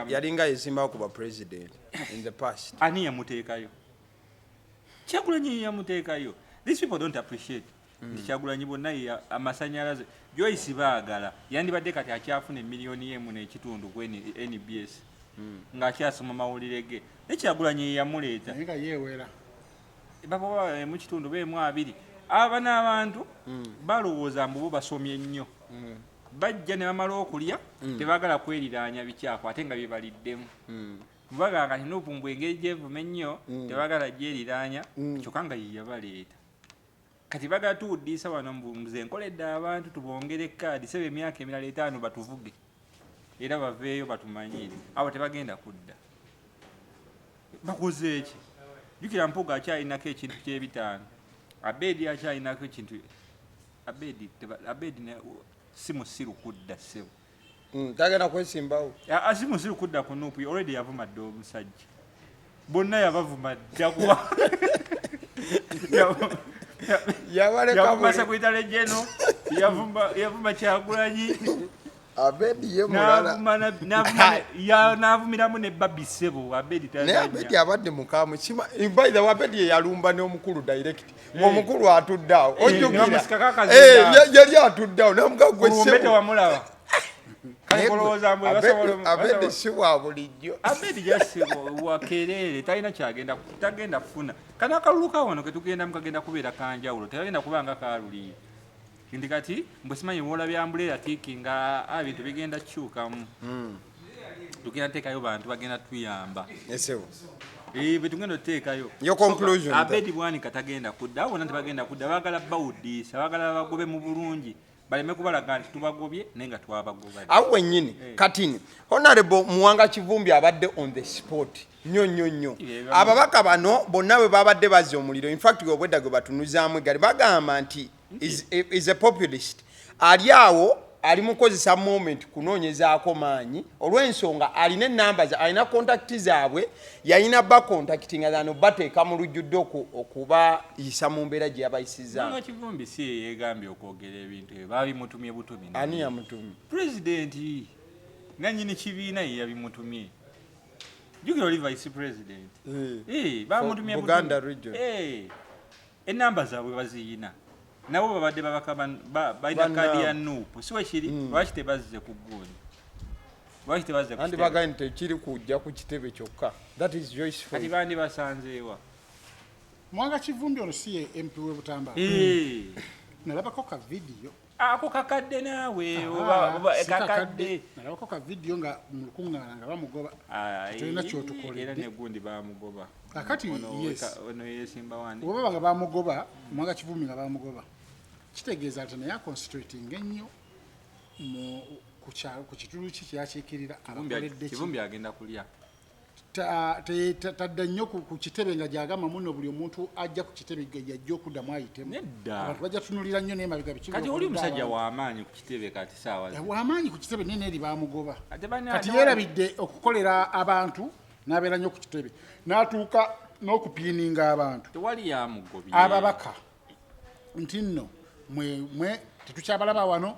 [SPEAKER 3] yalinga yesimbawo kuba president in the past
[SPEAKER 2] ani yamuteekayo Kyagulanyi yamuteekayo. These people don't appreciate Kyagulanyi bonna amasanyalaze Joyce baagala yandibadde kati akyafuna emiliyoni emu n'ekitundu ku NBS nga akyasoma mawulire ge ne Kyagulanyi yamuleeta
[SPEAKER 1] nga yeewera
[SPEAKER 2] baba mu kitundu beemu abiri aba n'abantu balowooza mbu bo basomye nnyo bajja ne bamala okulya tebagala kweriraanya bikyafu ate nga bye baliddemu bagamba nti Nuupu mbwe engeri gyevuma ennyo tebagala gyeriraanya kyokka nga ye yabaleeta kati bagala tuwuddiisa wano nze nkoledde abantu tubongere kaadi sebe emyaka emirala 5 batuvuge era baveeyo batumanyiire abo tebagenda kudda bakoze eki jjukira Mpuuga akyalinako ekintu ky'ebitaano Abedi akyalinako ekintu Abedi si musiru kudda ssebo
[SPEAKER 3] tagenda kwesimbawo
[SPEAKER 2] si musiru kudda ku Nuupu already yavumadde omusajja bonna yabavuma ddagwa yavuma Secretary General yavuma Kyagulanyi
[SPEAKER 3] Abedi ye mulala
[SPEAKER 2] n'avumiramu ne Babi Ssebo Abedi
[SPEAKER 3] naye Abedi abadde mukamu by the way Abedi yalumba n'omukulu direct omukulu atuddeawo ojjukira yali atuddeawo namuga gwe Ssebo
[SPEAKER 2] Abedi
[SPEAKER 3] si wa bulijjo
[SPEAKER 2] Abedi jasebo wakerere talina tagenda kufuna kana akaluluka wano ketugenda mukagenda kubeera kanjawulo tagenda kubanga kaluliyo kindi kati mbwe simanyi wola byambulera tiki nga ebintu bigenda kyukamu tugenda teekayo bantu bagenda tuyamba betugenda oteekayo Abedi Bwanika tagenda kudda abo bonna tebagenda kudda baagala bawuddiisa baagala bagobe mu bulungi baleme kubalaga nti tubagobye naye nga twabagoba
[SPEAKER 3] awo wennyini katini Honorable Muwanga Kivumbi abadde on the spot nnyo ababaka bano bonna bwe babadde bazza omuliro infact obwedda gwe batunuzaamu egali bagamba nti is a populist ali awo ali mukozesa moment kunoonyezaako maanyi olw'ensonga alina enamba alina kontakiti zaabwe yalina bakontakitinga zano bateeka mu lujjudde okubayisa mu mbeera gye yabayisizaamu
[SPEAKER 2] Kivumbi si yeegambye okwogera ebintu ebyo babimutumye butumi
[SPEAKER 3] ani yamutumye
[SPEAKER 2] pulezidenti nannyini kibiina ye yabimutumye jjukira oli vice president bamutumye
[SPEAKER 3] Buganda region
[SPEAKER 2] enamba zaabwe baziyina nabo babadde babaka balina kaadi ya Nuupu si wekiri lwaki tebazze ku gundi
[SPEAKER 3] andi bagaye nti tekiri kujja ku kitebe kyokka that is Joyce
[SPEAKER 2] kati bandi basanzeewa
[SPEAKER 1] Muwanga Kivumbi ono si ye MP w'e Butambala nalabako ka video
[SPEAKER 2] ako kakadde naawe kakadde
[SPEAKER 1] nalabako ka video nga mu lukuŋŋaana nga bamugoba tulina kyotukoledde
[SPEAKER 2] era negundi bamugoba
[SPEAKER 1] akati
[SPEAKER 2] ono yesimba wandi
[SPEAKER 1] oba nga bamugoba Muwanga Kivumbi nga bamugoba kitegeeza nti naye aconcentrating ennyo ku kitundu ki kyakiikirira abakoledde
[SPEAKER 2] Kivumbi agenda kulya
[SPEAKER 1] tadda nnyo ku kitebe nga gyagamba muno buli omuntu ajja ku kitebe yajja okuddamu ayitemu abantu bajja tunulira nnyo naye mabega
[SPEAKER 2] kati oli musajja w'amaanyi ku kitebe kati saawa
[SPEAKER 1] w'amaanyi ku kitebe nene eri bamugoba kati yeerabidde okukolera abantu n'abeera nnyo ku kitebe n'atuuka n'okupiininga abantu
[SPEAKER 2] tewali yamugobye
[SPEAKER 1] ababaka nti nno mwe tetukyabalaba wano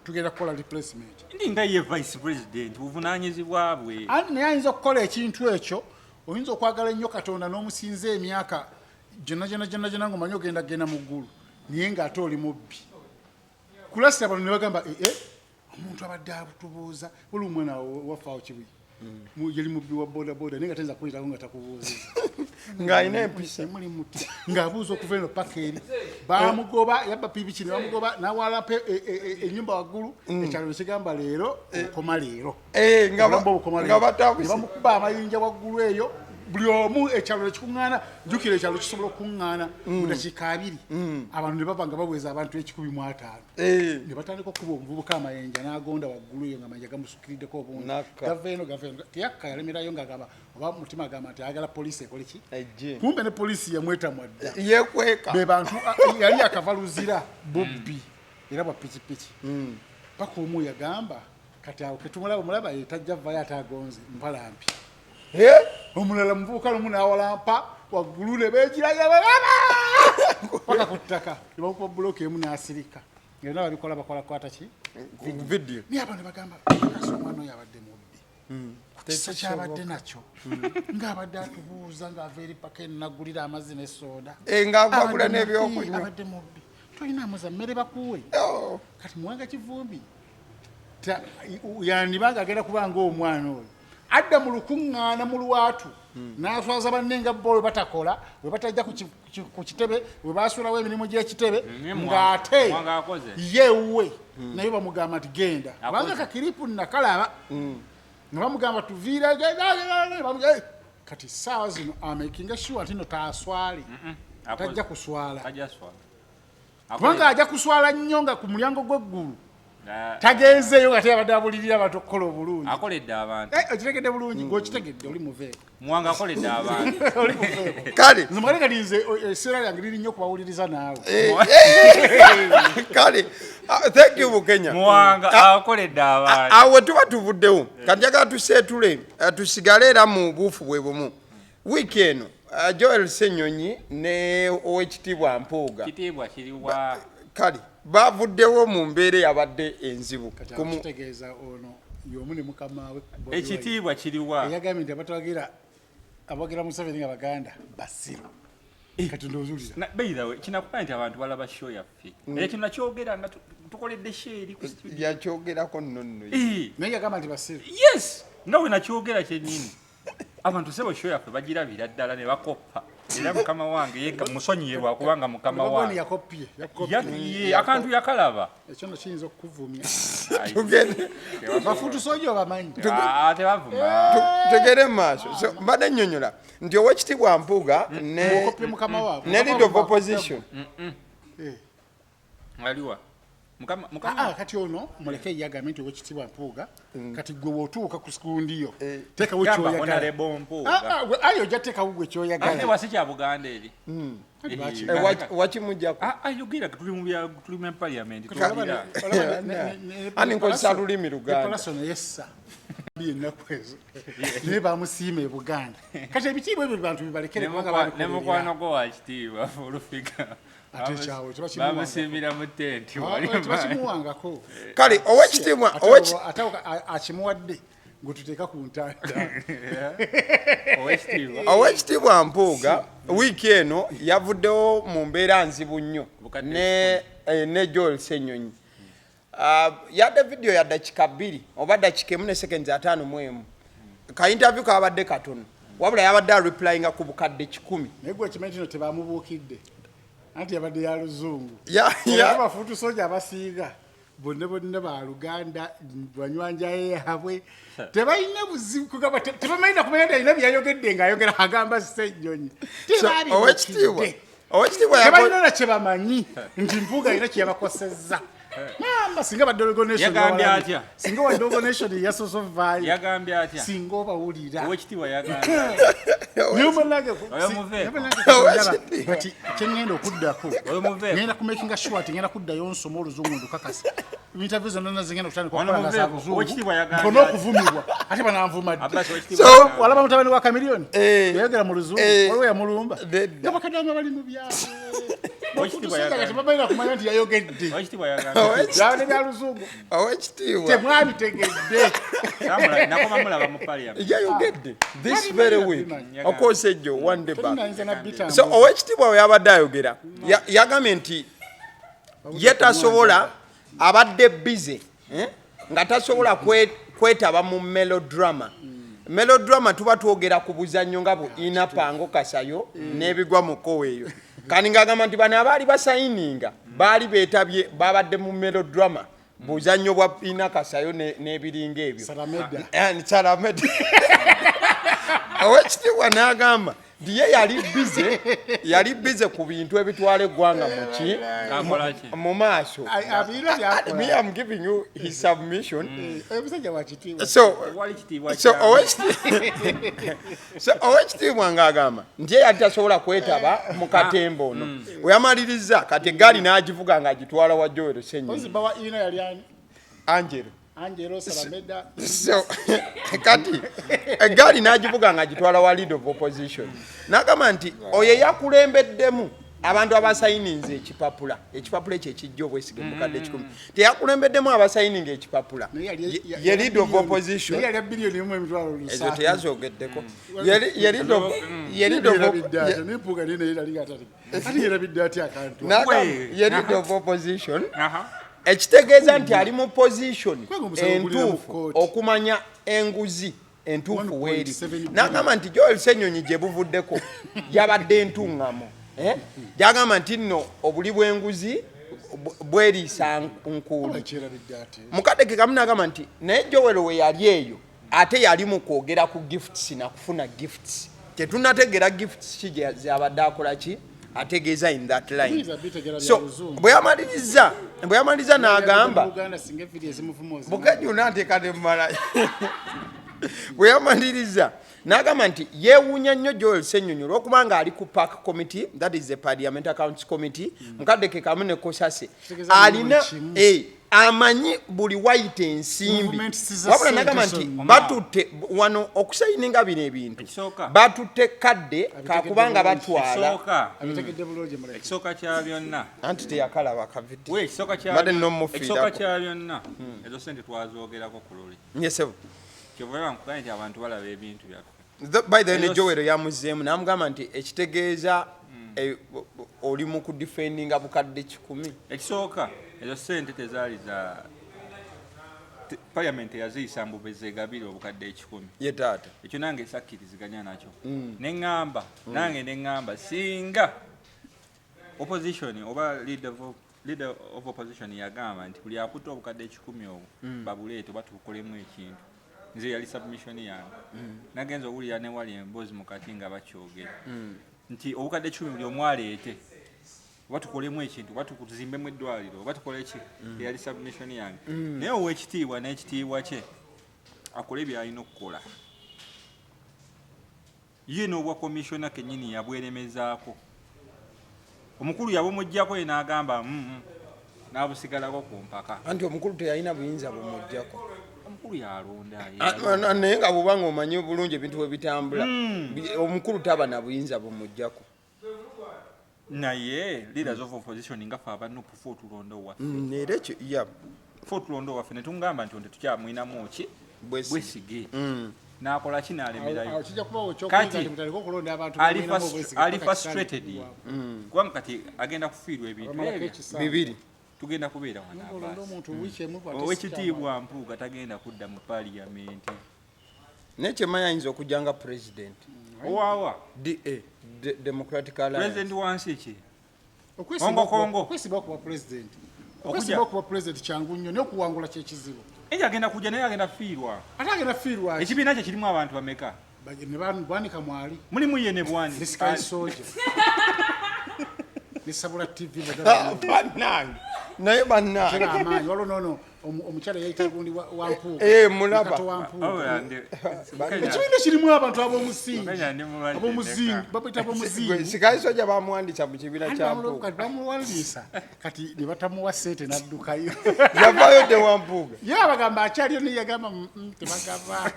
[SPEAKER 1] tugenda kukola replacement
[SPEAKER 2] ndi nga ye vice president buvunaanyizibwa bwe
[SPEAKER 1] naye ayinza okukola ekintu ekyo oyinza okwagala ennyo Katonda n'omusinza emyaka gyonna ng'omanyi ogenda mu ggulu naye ng'ate oli mubbi kulasira bano ne bagamba omuntu abadde atubuuza oli omwana waffe awo kibuyi yali mubbi wa bodaboda naye nga tayinza kuyitako nga takubuuziza
[SPEAKER 3] ng'alina empisa
[SPEAKER 1] muli muti ng'abuuza okuva eno paka eri bamugoba yabba pipiki ne bamugoba n'awala ennyumba waggulu ekyalo ne kigamba leero okoma leero
[SPEAKER 3] nga batabuze
[SPEAKER 1] ne bamukuba amayinja waggulu eyo buli omu ekyalo ekikuŋŋaana jjukira ekyalo kisobola okuŋŋaana mu dakiika 2 abantu ne bava nga babweza abantu 115 ne batandika okuba omuvubuka amayenja n'agonda waggulu eyo nga amayinja gamusukiriddeko obungi gava eno teyakka yalemerayo ng'agamba oba mutima agamba nti ayagala poliisi ekole ki kumbe ne poliisi yamwetamwa dda
[SPEAKER 3] yekweka
[SPEAKER 1] be bantu yali akavaluzira bubbi era bwa pikipiki paka omu yagamba kati awo ketumulaba omulaba ye tajja vayo ataagonze mpalampi omulala muvubuka lumu n'awalampa waggulu ne beegiraya paka ku ttaka ne bamukuba bulooka emu n'asirika era nababikola bakola kwata ki
[SPEAKER 3] vidiyo
[SPEAKER 1] naye abantu ne bagamba kasi omwana oyo abadde mubbi ku kisa kyabadde nakyo ng'abadde atubuuza ng'ava eri paka eno naggulira amazzi ne sooda
[SPEAKER 3] ng'agwagula n'ebyokunywa
[SPEAKER 1] abadde mubbi tolina amuza mmere bakuwe kati muwanga kivumbi yandibanga agenda kuba ng'omwana oyo adda mu lukuŋŋaana mu lwatu n'aswaza banne nga bo we batakola we batajja ku kitebe we basulawo emirimu gy'ekitebe ng'ate yewe naye bamugamba nti genda kubanga kakiripu nakalaba nga bamugamba tuviira kati saawa zino amakinga sure nti no taaswale tajja kuswala kubanga ajja kuswala nnyo nga ku mulyango gw'eggulu tagenzeeyo nga teyabadde abulirira abantu okukola obulungi
[SPEAKER 2] akoledde abantu
[SPEAKER 1] okitegedde bulungi ng'okitegedde oli muveeko
[SPEAKER 2] muwanga akoledde abantu
[SPEAKER 1] oli muveeko
[SPEAKER 3] kale
[SPEAKER 1] nze mugale kati nze essira lyange liri nnyo okubawuliriza naawe
[SPEAKER 3] kale thank you Bukenya
[SPEAKER 2] muwanga akoledde abantu
[SPEAKER 3] awo tuba tuvuddewo kati njagala tuseetule tusigale era mu buufu bwe bumu wiiki eno Joel Ssenyonyi ne owekitiibwa Mpuuga
[SPEAKER 2] kitiibwa kiriwa
[SPEAKER 3] kale bavuddewo mu mbeera yabadde enzibu
[SPEAKER 1] kitegeeza ono y'omu ne mukama we
[SPEAKER 2] ekitiibwa kiriwa
[SPEAKER 1] eyagambye nti abagira Museveni nga baganda basiru kati ndozulira
[SPEAKER 2] beirawe kinakuba nti abantu balaba show yaffe era kino nakyogera nga tukoledde sheeri ku studio
[SPEAKER 3] yakyogerako nonno
[SPEAKER 1] naye yagamba nti basiru
[SPEAKER 2] yes nga we nakyogera kyennyini abantu sebo show yaffe bagirabira ddala ne bakoppa era mukama wange yeka musonyiyirwa kubanga mukama wange yakopye akantu yakalaba
[SPEAKER 1] ekyo no kiyinza okuvumya
[SPEAKER 3] tugende
[SPEAKER 1] bafutu sojo bamanyi
[SPEAKER 2] tebavuma
[SPEAKER 3] tegere maaso so mbadde nnyonnyola nti owekitiibwa Mpuuga ne lead of opposition
[SPEAKER 2] aliwa
[SPEAKER 1] kati ono muleke yagambye nti owekitiibwa Mpuuga kati gwe wotuuka ku sikundiyo teekawo kyoyagala ayo ojja teekawo gwe kyoyagala
[SPEAKER 2] wasi kya Buganda eri
[SPEAKER 3] wakimujjako
[SPEAKER 2] ayogera tuli mu parliament
[SPEAKER 3] ani nkozesa lulimi Luganda
[SPEAKER 1] yessa ennaku ezo naye bamusiima e Buganda kati ebitiibwa ebyo bantu bibalekere
[SPEAKER 2] ne mukwano gwo wakitiibwa olufiga bamusiimira mu tenti
[SPEAKER 1] bakimuwangako
[SPEAKER 3] kale owekitiibwa
[SPEAKER 1] akimuwadde gwetuteeka ku ntanda
[SPEAKER 3] owekitiibwa Mpuuga wiiki eno yavuddewo mu mbeera nzibu nnyo ne Joel Ssenyonyi yadde vidiyo ya dakika 2 oba dakika 1 ne seconds 5 ka interview kabadde katono wabula yabadde replyinga ku bukadde 10
[SPEAKER 1] naye gwe kimanyi kino tebamubuukidde anti yabadde ya luzungu bafuutu soja abasiiga bonna ba Luganda banywanja yaabwe tebalina buzibu kugamba tebamalina kumanya nti alina byayogedde ng'ayogera agamba Ssenyonyi tebalina na kye bamanyi nti Mpuuga alina kye yabakosezza mamba singa ba donation
[SPEAKER 2] yagambye atya
[SPEAKER 1] singa wa donation ya soso vayo
[SPEAKER 2] yagambye atya
[SPEAKER 1] singa obawulira
[SPEAKER 2] owekitiibwa yagambye
[SPEAKER 1] kati kyengenda okuddako ngenda kumakinga sure ati ngenda kuddayo nsoma oluzungu ndukakasa interview zonna zingenda kutandika okuvumibwa ate bananvumadde walaba mutabani wa Kamiliyoni yayogera mu luzungu waliwo yamulumba nabakadanga bali mu byabo tebabalina kumanya nti yayogedde yabadde bya luzungu temwabitegedde
[SPEAKER 2] nakoma mulaba mu parliament
[SPEAKER 3] yayogedde this very week okosejjo one day back so owekitiibwa we yabadde ayogera yagambye nti ye tasobola abadde busy nga tasobola kwetaba mu melodrama melodrama tuba twogera ku buzannyo nga bu inapango kasayo n'ebigwa mu kkowe eyo kandi ng'agamba nti bano abaali basayininga baali beetabye babadde mu melodrama buzannyo bwa ina kasayo n'ebiringa ebyo salameda owekitiibwa n'agamba nti ye yali bize ku bintu ebitwala eggwanga mu maaso. I'm giving you his submission. So owekitiibwa ng'agamba nti ye yali tasobola kwetaba mu katembo ono weyamaliriza kati eggaali n'agivuga ng'agitwala wa Joel Ssenyonyi Angelo Salameda. So kati eggaali n'agivuga ng'agitwala wa leader of opposition n'agamba nti oyo yakulembeddemu abantu abasayininze ekipapula ekyo ekijja obwesige mukadde 10 teyakulembeddemu abasayininga ekipapula ye leader of opposition ezo teyazogeddeko ye leader of opposition ekitegeeza nti ali mu position entuufu okumanya enguzi entuufu weeri n'agamba nti Joel Ssenyonyi gye buvuddeko yabadde entuŋŋamo gyagamba nti nno obuli bw'enguzi bweriisa nkuuli mukadde ke kamu n'agamba nti naye Joel we yali eyo ate yali mu kwogera ku gifts na kufuna gifts tetunnategeera gifts ki gyabadde akola ki ategeeza in that line. So bwe yamaliriza n'agamba bukajjuna nteekade mumala bwe yamaliriza n'agamba nti yeewuunya nnyo Joel Ssenyonyi olw'okubanga ali ku park committee, that is the parliament accounts committee, mukadde ke kamu ne kosase alina amanyi buli wayita ensimbi wabula n'agamba nti batutte wano okusayininga bino ebintu batutte kadde kakubanga batwala
[SPEAKER 2] ekisooka kya byonna
[SPEAKER 3] anti teyakalaba kaviti
[SPEAKER 2] ekisooka kya byonna ezo sente twazoogerako ku luli kyova nkugambye nti abantu balaba ebintu byaffe.
[SPEAKER 3] By the way, Joel yamuzeemu n'amugamba nti ekitegeeza oli mu kudefendinga bukadde 10.
[SPEAKER 2] Ekisooka ezo sente tezaali za parliament yaziyisa mbubezegabiri obukadde 10.
[SPEAKER 3] Ye taata
[SPEAKER 2] ekyo nange sakkiriziganya nakyo nange neŋŋamba singa opposition oba leader of opposition yagamba nti buli akutta obukadde 10 obwo babuleete oba tukolemu ekintu nze yali submission yange nagenza owulira ne wali emboozi mu kati nga bakyogera nti obukadde 10 buli omu aleete oba tukolemu ekintu oba tuzimbemu eddwaliro oba tukole eki yali submission yange naye ow'ekitiibwa n'ekitiibwa kye akole by'alina okukola ye n'obwa komishona kennyini yabweremezaako omukulu yabumuggyako ye n'agamba n'abusigalako ku mpaka
[SPEAKER 3] anti omukulu teyalina buyinza bumuggyako
[SPEAKER 2] omukulu yalonda
[SPEAKER 3] naye nga bw'obanga omanyi obulungi ebintu bwe bitambula omukulu taba na buyinza bumuggyako
[SPEAKER 2] naye leaders of opposition nga ffe abanupu fe otulonda owaffe
[SPEAKER 3] era ekyo
[SPEAKER 2] fe otulonda owaffe ne tungamba nti tetukyamwinamu ki bwesige n'akola ki n'alemerayo kati ali frustrated kubanga kati agenda kufiirwa ebintu
[SPEAKER 3] bibiri
[SPEAKER 2] tugenda kubeera owekitiibwa Mpuuga tagenda kudda mu parliament
[SPEAKER 3] nekyemanya ayinza okujja nga president
[SPEAKER 2] owawa
[SPEAKER 3] Democratic Alliance
[SPEAKER 2] president wansi ki
[SPEAKER 1] okwesiba okuba president kyangu nnyo n'okuwangula kyekizibu
[SPEAKER 2] ejo agenda kujja naye agenda kufiirwa
[SPEAKER 1] ate agenda kufiirwa
[SPEAKER 2] ekibiina kye kirimu abantu bameka
[SPEAKER 1] bwanika mwali
[SPEAKER 2] mulimu ye ne bwani
[SPEAKER 1] ne Sky Soja ne Sabula TV
[SPEAKER 3] naye bannange
[SPEAKER 1] amaanyi waliwo noono omukyala yayita gundi wa Mpuuga
[SPEAKER 3] mulaba
[SPEAKER 1] ekibiina kirimu abantu ab'omusingi babita ab'omuzingi
[SPEAKER 3] Sky Soja bamuwandiisa mu kibiina kya Mpuuga
[SPEAKER 1] bamuwandiisa kati ne batamuwa ssente n'addukayo
[SPEAKER 3] yavayo de wa Mpuuga
[SPEAKER 1] ye abagamba akyaliyo naye yagamba tebagava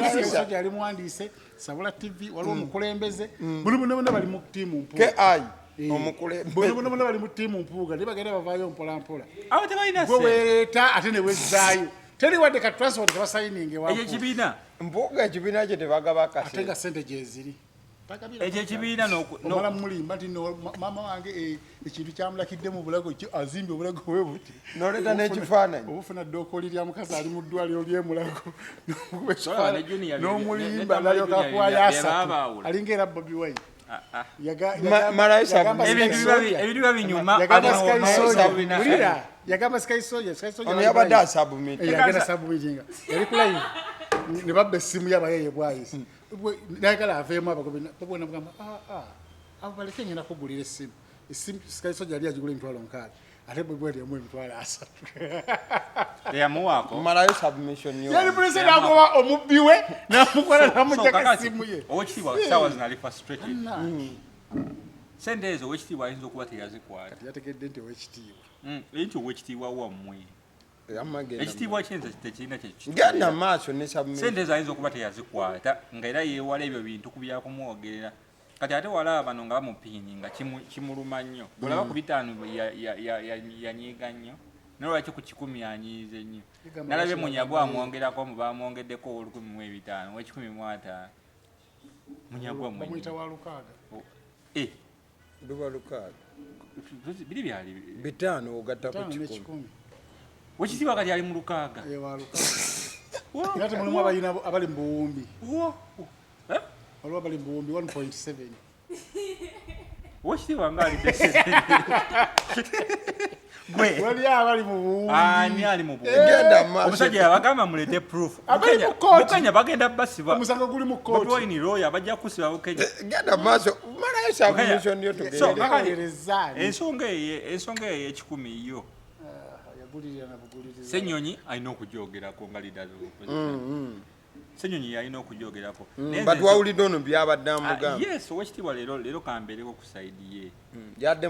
[SPEAKER 1] Sky Soja yali muwandiise Sabula TV waliwo omukulembeze mulimu ne bonna bali mu ttiimu Mpuuga omukulembeze bali mu ttiimu Mpuuga ne bagenda bavaayo mpolampola
[SPEAKER 2] abo tebalina
[SPEAKER 1] gwe weereeta ate ne wezzaayo teri wadde ka transport tebasayininga ewa
[SPEAKER 2] ekibiina
[SPEAKER 3] Mpuuga ekibiina kye tebagaba kase
[SPEAKER 1] ate nga ssente gyeziri
[SPEAKER 2] ekyo ekibiina
[SPEAKER 1] omala mulimba nti maama wange ekintu kyamulakidde mu bulago azimbye obulago bwe buti
[SPEAKER 3] n'oleeta n'ekifaananyi
[SPEAKER 1] obufuna ddookoli lya mukazi ali mu ddwaliro ly'emulago n'omulimba nalyoka kuwayo asatu alinga era Bobi Wine
[SPEAKER 2] ebintu biba binyuma
[SPEAKER 1] yagamba Sky Soja
[SPEAKER 3] ono yabadde asabumiti
[SPEAKER 1] yagenda sabumitinga yali ku live ne babba essimu yabayeye bwayisi nayagala aveemu abagobe babona mugamba abo baleke ngenda kugulira essimu Sky Soja yali agigula $6,000 ate bwe yamu $3,000
[SPEAKER 2] teyamuwaako
[SPEAKER 3] malayo submission yo
[SPEAKER 1] yali pulese nagoba omubbi we namukola namujjako essimu ye
[SPEAKER 2] owekitiibwa saawa zinali frustrated sente ezo owekitiibwa ayinza okuba teyazikwata
[SPEAKER 1] yategedde nti owekitiibwa
[SPEAKER 2] nti owekitiibwa wammwe ekitiibwa kyenze tekirina
[SPEAKER 3] genda maaso ne submission
[SPEAKER 2] sente ezo ayinza okuba teyazikwata nga era yeewala ebyo bintu ku byakumwogerera kati ate walaba bano nga bamupiini nga kimuluma nnyo olaba ku 5 yanyiiga nnyo nolwaki ku 10 yanyiize nnyo nalabye Munyago amwongerako bamwongeddeko $1,500 $1,500 Munyago
[SPEAKER 1] bamuyita wa Lukaaga
[SPEAKER 3] luba Lukaaga
[SPEAKER 2] biri byali
[SPEAKER 3] 5 ogatta ku 10
[SPEAKER 2] wekitiibwa kati ali mu Lukaaga
[SPEAKER 1] ngate mulimu abayina abali mu buwumbi waliwo abali mu buwumbi 1.7
[SPEAKER 2] wekitiibwa ngaali
[SPEAKER 1] wali abali mu buwumbi
[SPEAKER 2] ani ali mu omusajja yabagamba mulete proof Bukenya bagenda basiba
[SPEAKER 1] omusango guli mu kooti
[SPEAKER 2] Bobi Wine lawyer bajja kusiba Bukenya
[SPEAKER 3] genda maaso malayo submission yo tugere
[SPEAKER 2] ensonga ey'ekikumi yo Ssenyonyi alina okujoogerako nga leaders Ssenyonyi yalina okujoogerako
[SPEAKER 3] but wawulidde ono byabadde amugamba
[SPEAKER 2] yes owekitiibwa leero kambeereko ku sayidi ye
[SPEAKER 3] yadde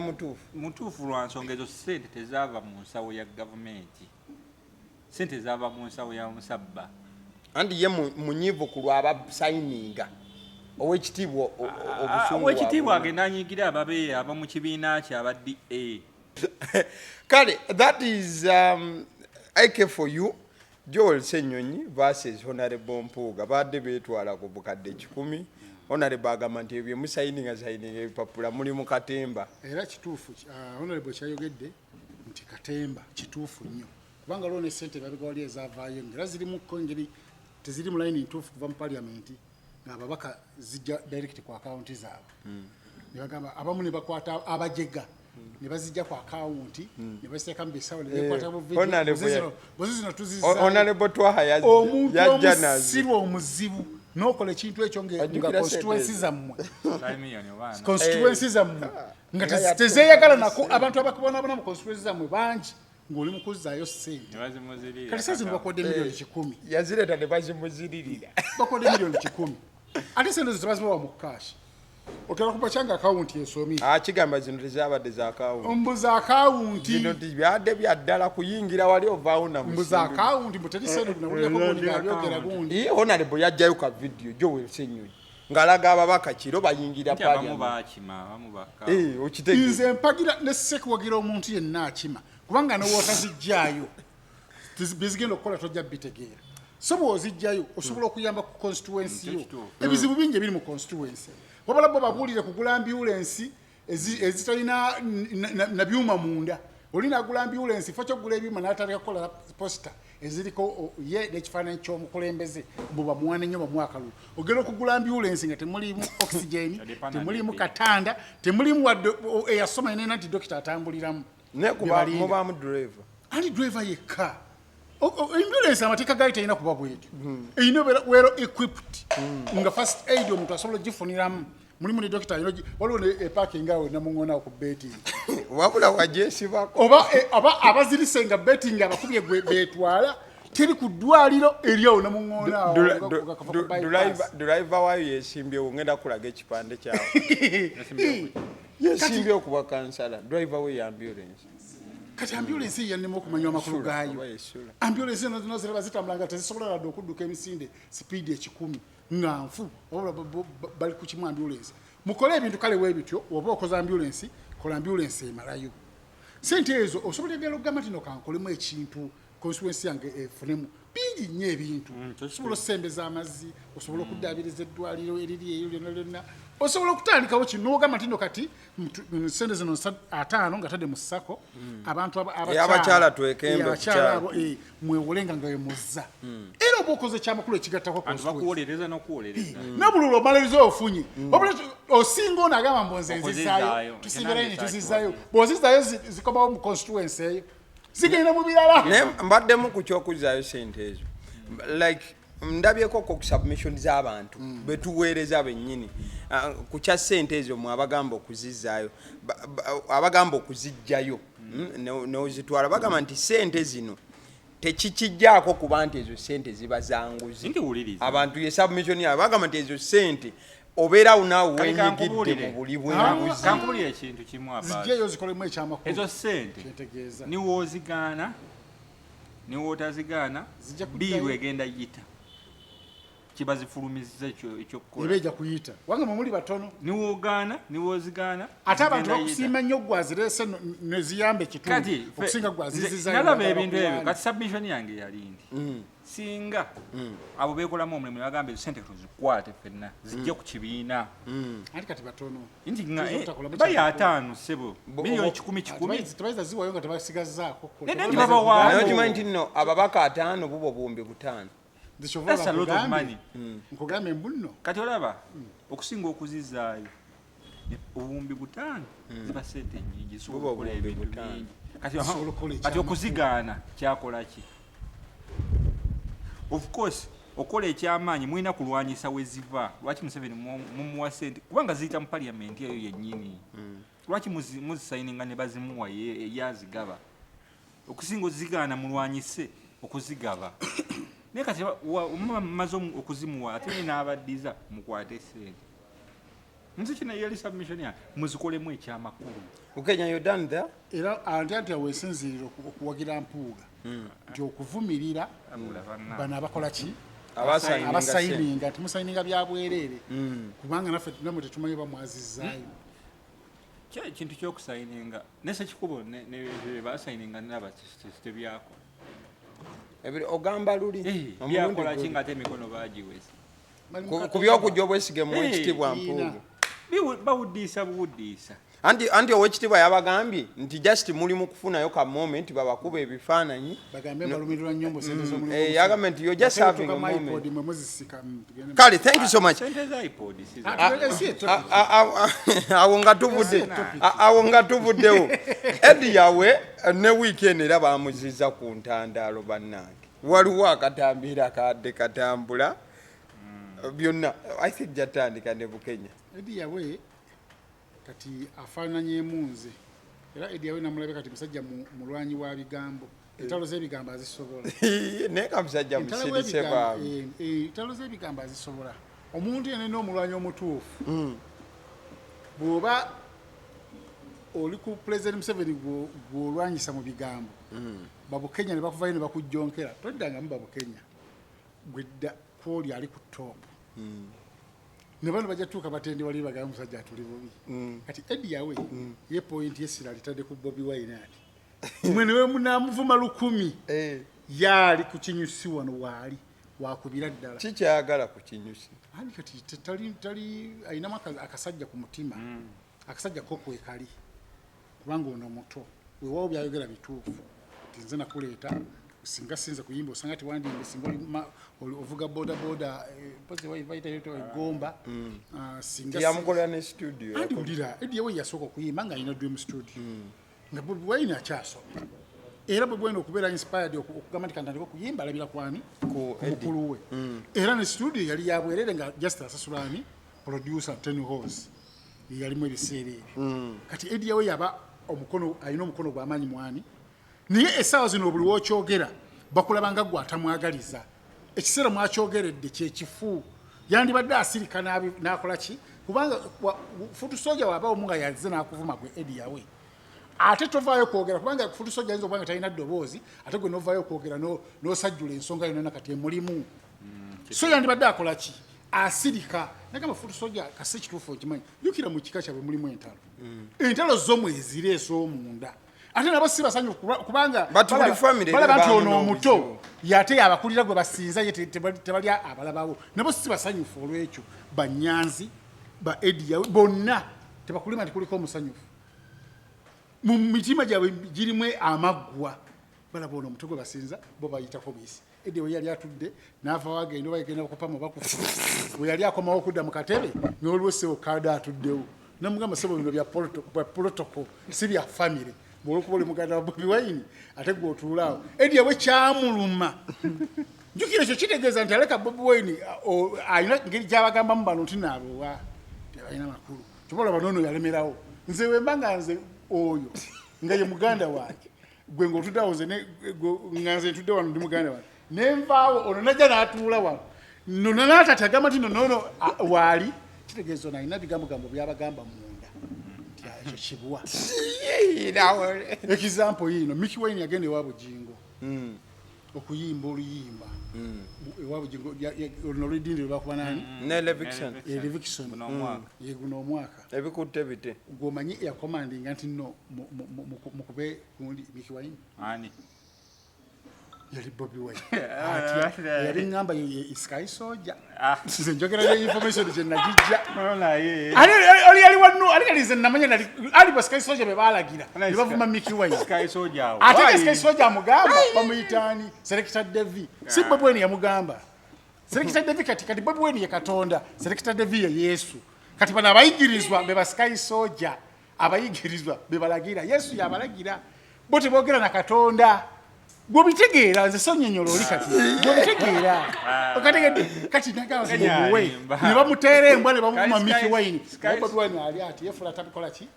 [SPEAKER 2] mutuufu lwa nsonga ezo ssente tezaava mu nsawo ya gavumenti ssente zaava mu nsawo ya musabba
[SPEAKER 3] andi ye munyiivu ku lwabasayininga owekitiibwa obusungu
[SPEAKER 2] owekitiibwa agenda anyiigira ababeeyi aba mu kibiina kye aba DA
[SPEAKER 3] kale that is AK for you Joel Ssenyonyi versus Honorable Mpuuga badde beetwala ku bukadde 10 Honorable agamba nti ebyo musayininga ebipapula muli mu katemba
[SPEAKER 1] era kituufu Honorable kyayogedde nti katemba kituufu nnyo kubanga lwo ne ssente babigawali ezaavaayo ngera ziri mu kongeri teziri mu layini ntuufu kuva mu parliament ng'ababaka zijja direct ku akaunti zaabwe ne bagamba abamu ne bakwata abajega ne bazijja ku akawunti ne basiteeka mu bisawo ne bekwata mu video bozizino tuzizza
[SPEAKER 3] Honorable Twaha
[SPEAKER 1] omuntu omusirwa omuzibu n'okola ekintu ekyo nga constituency zammwe nga tezeeyagala nako abantu abakubonaabona mu constituency zammwe bangi ng'oli mu kuzzaayo ssente kati saa zino bakodde miliyoni 10
[SPEAKER 3] yazireeta ne bazimuziririra
[SPEAKER 1] bakodde miliyoni 10 ate sente zo tebazibawa mu kashi okera kuba kyanga akawunti esomye
[SPEAKER 3] kigamba zino tezabadde za akawunti
[SPEAKER 1] mbuza akawunti
[SPEAKER 3] zino byadde byaddala kuyingira wali ovaawo na
[SPEAKER 1] mbuza akawunti mbuterisende kunawulyako gundi abyogera gundi
[SPEAKER 3] Honorable yajjayo ka video Joel Ssenyonyi ngalaga ababaka kiro bayingira
[SPEAKER 1] nze mpagira nesekuwagira omuntu yenna akima kubanga nowotazijjayo bizigenda okukola tojja bitegeera so bw'ozijjayo osobola okuyamba ku constituency yo ebizibu bingi ebiri mu constituency wabala bo babuulire kugula ambulance ezitalina na byuma munda olina agula ambulance fo kyogula ebyuma n'ataleka kukola posta eziriko ye n'ekifaananyi ky'omukulembeze mbu bamuwane nnyo bamwakalulu ogenda okugula ambulance nga temulimu oxygen temulimu katanda temulimu wadde eyasoma yenena nti dokita atambuliramu
[SPEAKER 3] nekubamubaamu driver
[SPEAKER 1] ali driver yekka ambulance amateeka gaali talina kuba bwetyo eyina wero equipped nga first aid omuntu asobola ogifuniramu mulimu ne dokita waliwo ne parking awo namuŋonawo ku betting
[SPEAKER 3] wabula wajesibako
[SPEAKER 1] oba abazirise nga betting abakubye beetwala teri ku ddwaliro eryawo namuŋonawo
[SPEAKER 3] driver wayo yesimbyewo ngenda kulaga ekipande kyawe yesimbyewo kuba kansala driver we ya ambulance
[SPEAKER 1] kati ambulance yannema okumanya amakulu gaayo ambulance zino ziraba zitambulanga tezisobola ladde okudduka emisinde sipiidi 10 nganfu bali ku kimu ambulance mukole ebintu kale weebityo oba okoza ambulance kola ambulance emalayo sente ezo osobola egala okugamba tino kankolemu ekintu constituency yange efunemu bingi nnyo ebintu osobola okusembeza amazzi osobola okuddaabiriza eddwaliro eriri eyo lyonna lyonna osobola okutandikawo kino n'ogamba nti nno kati sente zino 5 nga tadde mu ssako abantu
[SPEAKER 3] abakyala twekembe
[SPEAKER 1] abo mwewolenga nga wemuzza era oba okoze ekyamakulu ekigattako
[SPEAKER 2] bakuwolereza n'okuwolereza
[SPEAKER 1] nabulula omaliriza ofunye osinga ono agamba mbu nze nzizaayo tusimbirayo ne tuzizaayo bw'ozizaayo zikomawo mu constituency eyo zigenda mu birala
[SPEAKER 3] mbaddemu ku kyokuzaayo sente ezo like ndabyeko ku submission z'abantu betuweereza bennyini ku kya ssente ezo mu abagamba okuzizaayo abagamba okuzijjayo n'ozitwala bagamba nti ssente zino tekikijjaako kuba nti ezo ssente ziba zanguzi abantu ye submission yabwe bagamba nti ezo ssente obeera unaawe wenyigidde mu buli bwenguzi
[SPEAKER 2] kankubulira ekintu kimu
[SPEAKER 1] zijjeyo zikolemu ekyamakulu
[SPEAKER 2] ezo ssente niwoozigaana niwootazigaana biiru egenda yita kiba zifulumiziza ekyokukola
[SPEAKER 1] ebeja kuyita wange mumuli batono
[SPEAKER 2] niwoogaana niwoozigaana
[SPEAKER 1] ate abantu bakusiima nnyo gwazirese neziyamba ekitundu okusinga
[SPEAKER 2] gwazizizanalaba ebintu ebyo kati submission yange yalindi singa abo beekolamu omulimu bagamba ezo sente tuzikwate ffenna zijje ku kibiina
[SPEAKER 1] ati kati batono
[SPEAKER 2] nti bayi 5 sebo miliyoni 10
[SPEAKER 1] tebayiza ziwayo nga tebasigazaako
[SPEAKER 2] nti babawaayo
[SPEAKER 3] naye okimanyi nti nno ababaka 5 bubo buwumbi 5
[SPEAKER 2] That's a lot of money.
[SPEAKER 1] Nkugambe mbuno.
[SPEAKER 2] Kati olaba okusinga okuzizaayo obuwumbi 5 ziba sente nyingi so okola ebintu bingi. Kati okuzigaana kyakola ki? Of course okola ekyamaanyi mwina kulwanyisa weziva. Lwaki Museveni mumuwa sente kubanga ziyita mu parliament eyo yennyini. Lwaki muzisayininga ne bazimuwa yazigaba. Okusinga ozigaana mulwanyise okuzigaba. Neka kati mazo okuzimuwa ate n'abaddiza mukwate sente nzikina yali submission ya muzikolemu ekyamakulu
[SPEAKER 3] Kenya you done there
[SPEAKER 1] era anti awesinzirira okuwagira mpuuga nti okuvumirira bana abakola ki abasayininga tumusayininga byabwereere kubanga naffe namwe tetumanyi bamwazizaayo
[SPEAKER 2] kintu ky'okusayininga nese kikubo ne basayininga naba tebyako
[SPEAKER 3] ogamba luli
[SPEAKER 2] byakola kinga ate emikono bagiweza
[SPEAKER 3] ku byokujja obwesige mu ekitibwa mpuuga
[SPEAKER 2] bawuddiisa
[SPEAKER 3] anti owekitibwa yabagambye nti just muli mu kufunayo ka moment babakuba ebifaananyi yagambye nti you're just having a moment kale thank you so much awo nga tuvuddewo edi yawe ne weekend era bamuziza ku ntandaalo bannange waliwo akatambiira kadde katambula byonna I think jatandika ne Bukenya
[SPEAKER 1] edi yawe kati afaananyemu nze era edi yawe namulabe kati musajja mulwanyi wa bigambo entalo z'ebigambo azisobola
[SPEAKER 3] naye ka musajja musirise baamu
[SPEAKER 1] entalo z'ebigambo azisobola omuntu yene n'omulwanyi omutuufu bw'oba oli ku President Museveni gw'olwanyisa mu bigambo Babukenya ne bakuvayo ne bakujjonkera toddangamu Babukenya gwedda kwoli ali ku top ne bano bajja tuuka batende wali bagamba musajja atuli bubi kati edi yawe ye point yesira alitadde ku Bobi Wine ati mwe newe munamuvuma 10 yali ku kinyusi wano wali wakubira ddala
[SPEAKER 3] kikyagala ku kinyusi
[SPEAKER 1] ani kati tali ayina akasajja ku mutima akasajja kokwe kali kubanga ono muto wewawo byayogera bituufu tinze nakuleeta singa sinze kuyimba osanga tiwandimbe singa ovuga boda poze wayivaita yoto egomba singa
[SPEAKER 3] yamukolera ne studio
[SPEAKER 1] andi ulira edi yewe yasoko kuyimba nga ina dream studio nga Bobi Wine akyasoma era Bobi Wine okubeera inspired okugamba nti kantandika okuyimba alabira kwani ku mukulu we era ne studio yali yabwerere nga just asasulani producer Ten Horse yalimu ebiseera kati edi yewe yaba omukono ayina omukono gw'amaanyi mwani niye essaawa zino buli wookyogera bakulabanga gwatamwagaliza ekiseera mwakyogeredde kyekifu yandibadde asirika n'akola ki kubanga futusoja wabawo munga yazze n'akuvuma gwe edi yawe ate tovaayo kwogera kubanga futusoja ayinza okubanga talina ddoboozi ate gwe novaayo kwogera n'osajjula ensonga yonna kati emulimu so yandibadde akola ki asirika nagamba futusoja kase kituufu okimanyi jukira mu kika kyabwe mulimu entalo entalo zo mwezireesa omunda ate nabo si basanyu kubanga balaba nti ono omuto yate abakulira gwe basinza ye tebali abalabawo nabo si basanyufu olwekyo banyanzi ba Eddie bonna tebakulima nti kuliko omusanyufu mu mitima gyabwe girimu amaggwa balaba ono omutwe gwe basinza bo bayitako bisi Eddie we yali atudde n'ava wagenda oba yagenda okupamu bakufu we yali akomawo okudda mu katebe n'olwessewo kaada atuddewo namugamba sebo bino bya protocol si bya family bw'olwokuba oli muganda wa Bobi Wine ate gwe otuulaawo Eddie bwe kyamuluma jukira ekyo kitegeeza nti aleka Bobi Wine alina ngeri gy'abagambamu bano nti naabowa tebalina makulu kyobola banoono yalemerawo nze wemba nga nze oyo nga ye muganda wange gwe ng'otuddewo nga nze ntudde wano ndi muganda wange nenvaawo ono najja n'atuula wano nono n'atati agamba nti nonono waali kitegeeza ono alina bigambogambo byabagamba munda nti ekyo kibuwa example yino Mickey Wine yagenda ewa Bugingo okuyimba oluyimba ewa Bugingo oludindi lwakuba nani Levikson guno omwaka
[SPEAKER 3] ebikutte bite
[SPEAKER 1] gwomanyi yakomandinga nti no mukube gundi Mickey Wine yali Bobi Wine yali ngamba Sky Soldier nze njogera information gye nagijja ali wano ali kalize namanya nali ali ba Sky Soldier be balagira ne bavuma Mickey Wine
[SPEAKER 2] Sky Soldier
[SPEAKER 1] ate Sky Soldier amugamba bamuyitani Selector Devi si Bobi Wine yamugamba Selector Devi kati Bobi Wine ye Katonda Selector Devi ye Yesu kati bana abayigirizwa be ba Sky Soldier abayigirizwa be balagira Yesu yabalagira bote bogera na Katonda Bobitegeera nze sonnyonnyola oli kati bobitegeera kati nagamba we ne bamuteera embwa ne bamuvuma Mickey Wine Bobi Wine ali ati yefula atabikola ki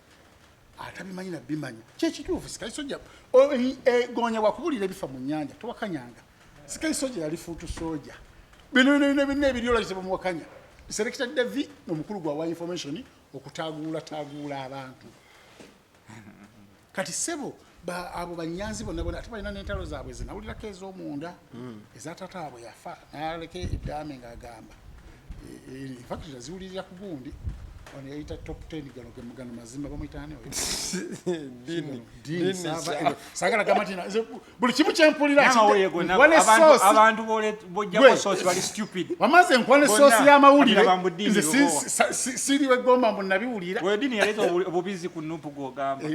[SPEAKER 1] atabimanyi na bimanya kyekituufu Sky Soldier gonya wakubulira ebifa mu nnyanja towakanyanga Sky Soldier yali fuutu soja bino ebiryola kye bamuwakanya Selector Devi omukulu gwa information okutaguula abantu kati sebo abo banyanzi bonna ate balina n'entalo zaabwe zinawulirako ez'omunda ezatata abwe yafa n'aleke eddame ng'agamba infactory aziwulirira ku gundi ono yayita top 10 gano mazima bamuyitaane sagala gamba nti buli kimu kyempulira
[SPEAKER 2] abantu bojjako sosi bali stupid
[SPEAKER 1] wamaze nkwane sosi y'amawulire nze siriwe gomba mbu nabiwulira
[SPEAKER 2] wedini yaleeta obubizi ku nupu gwogamba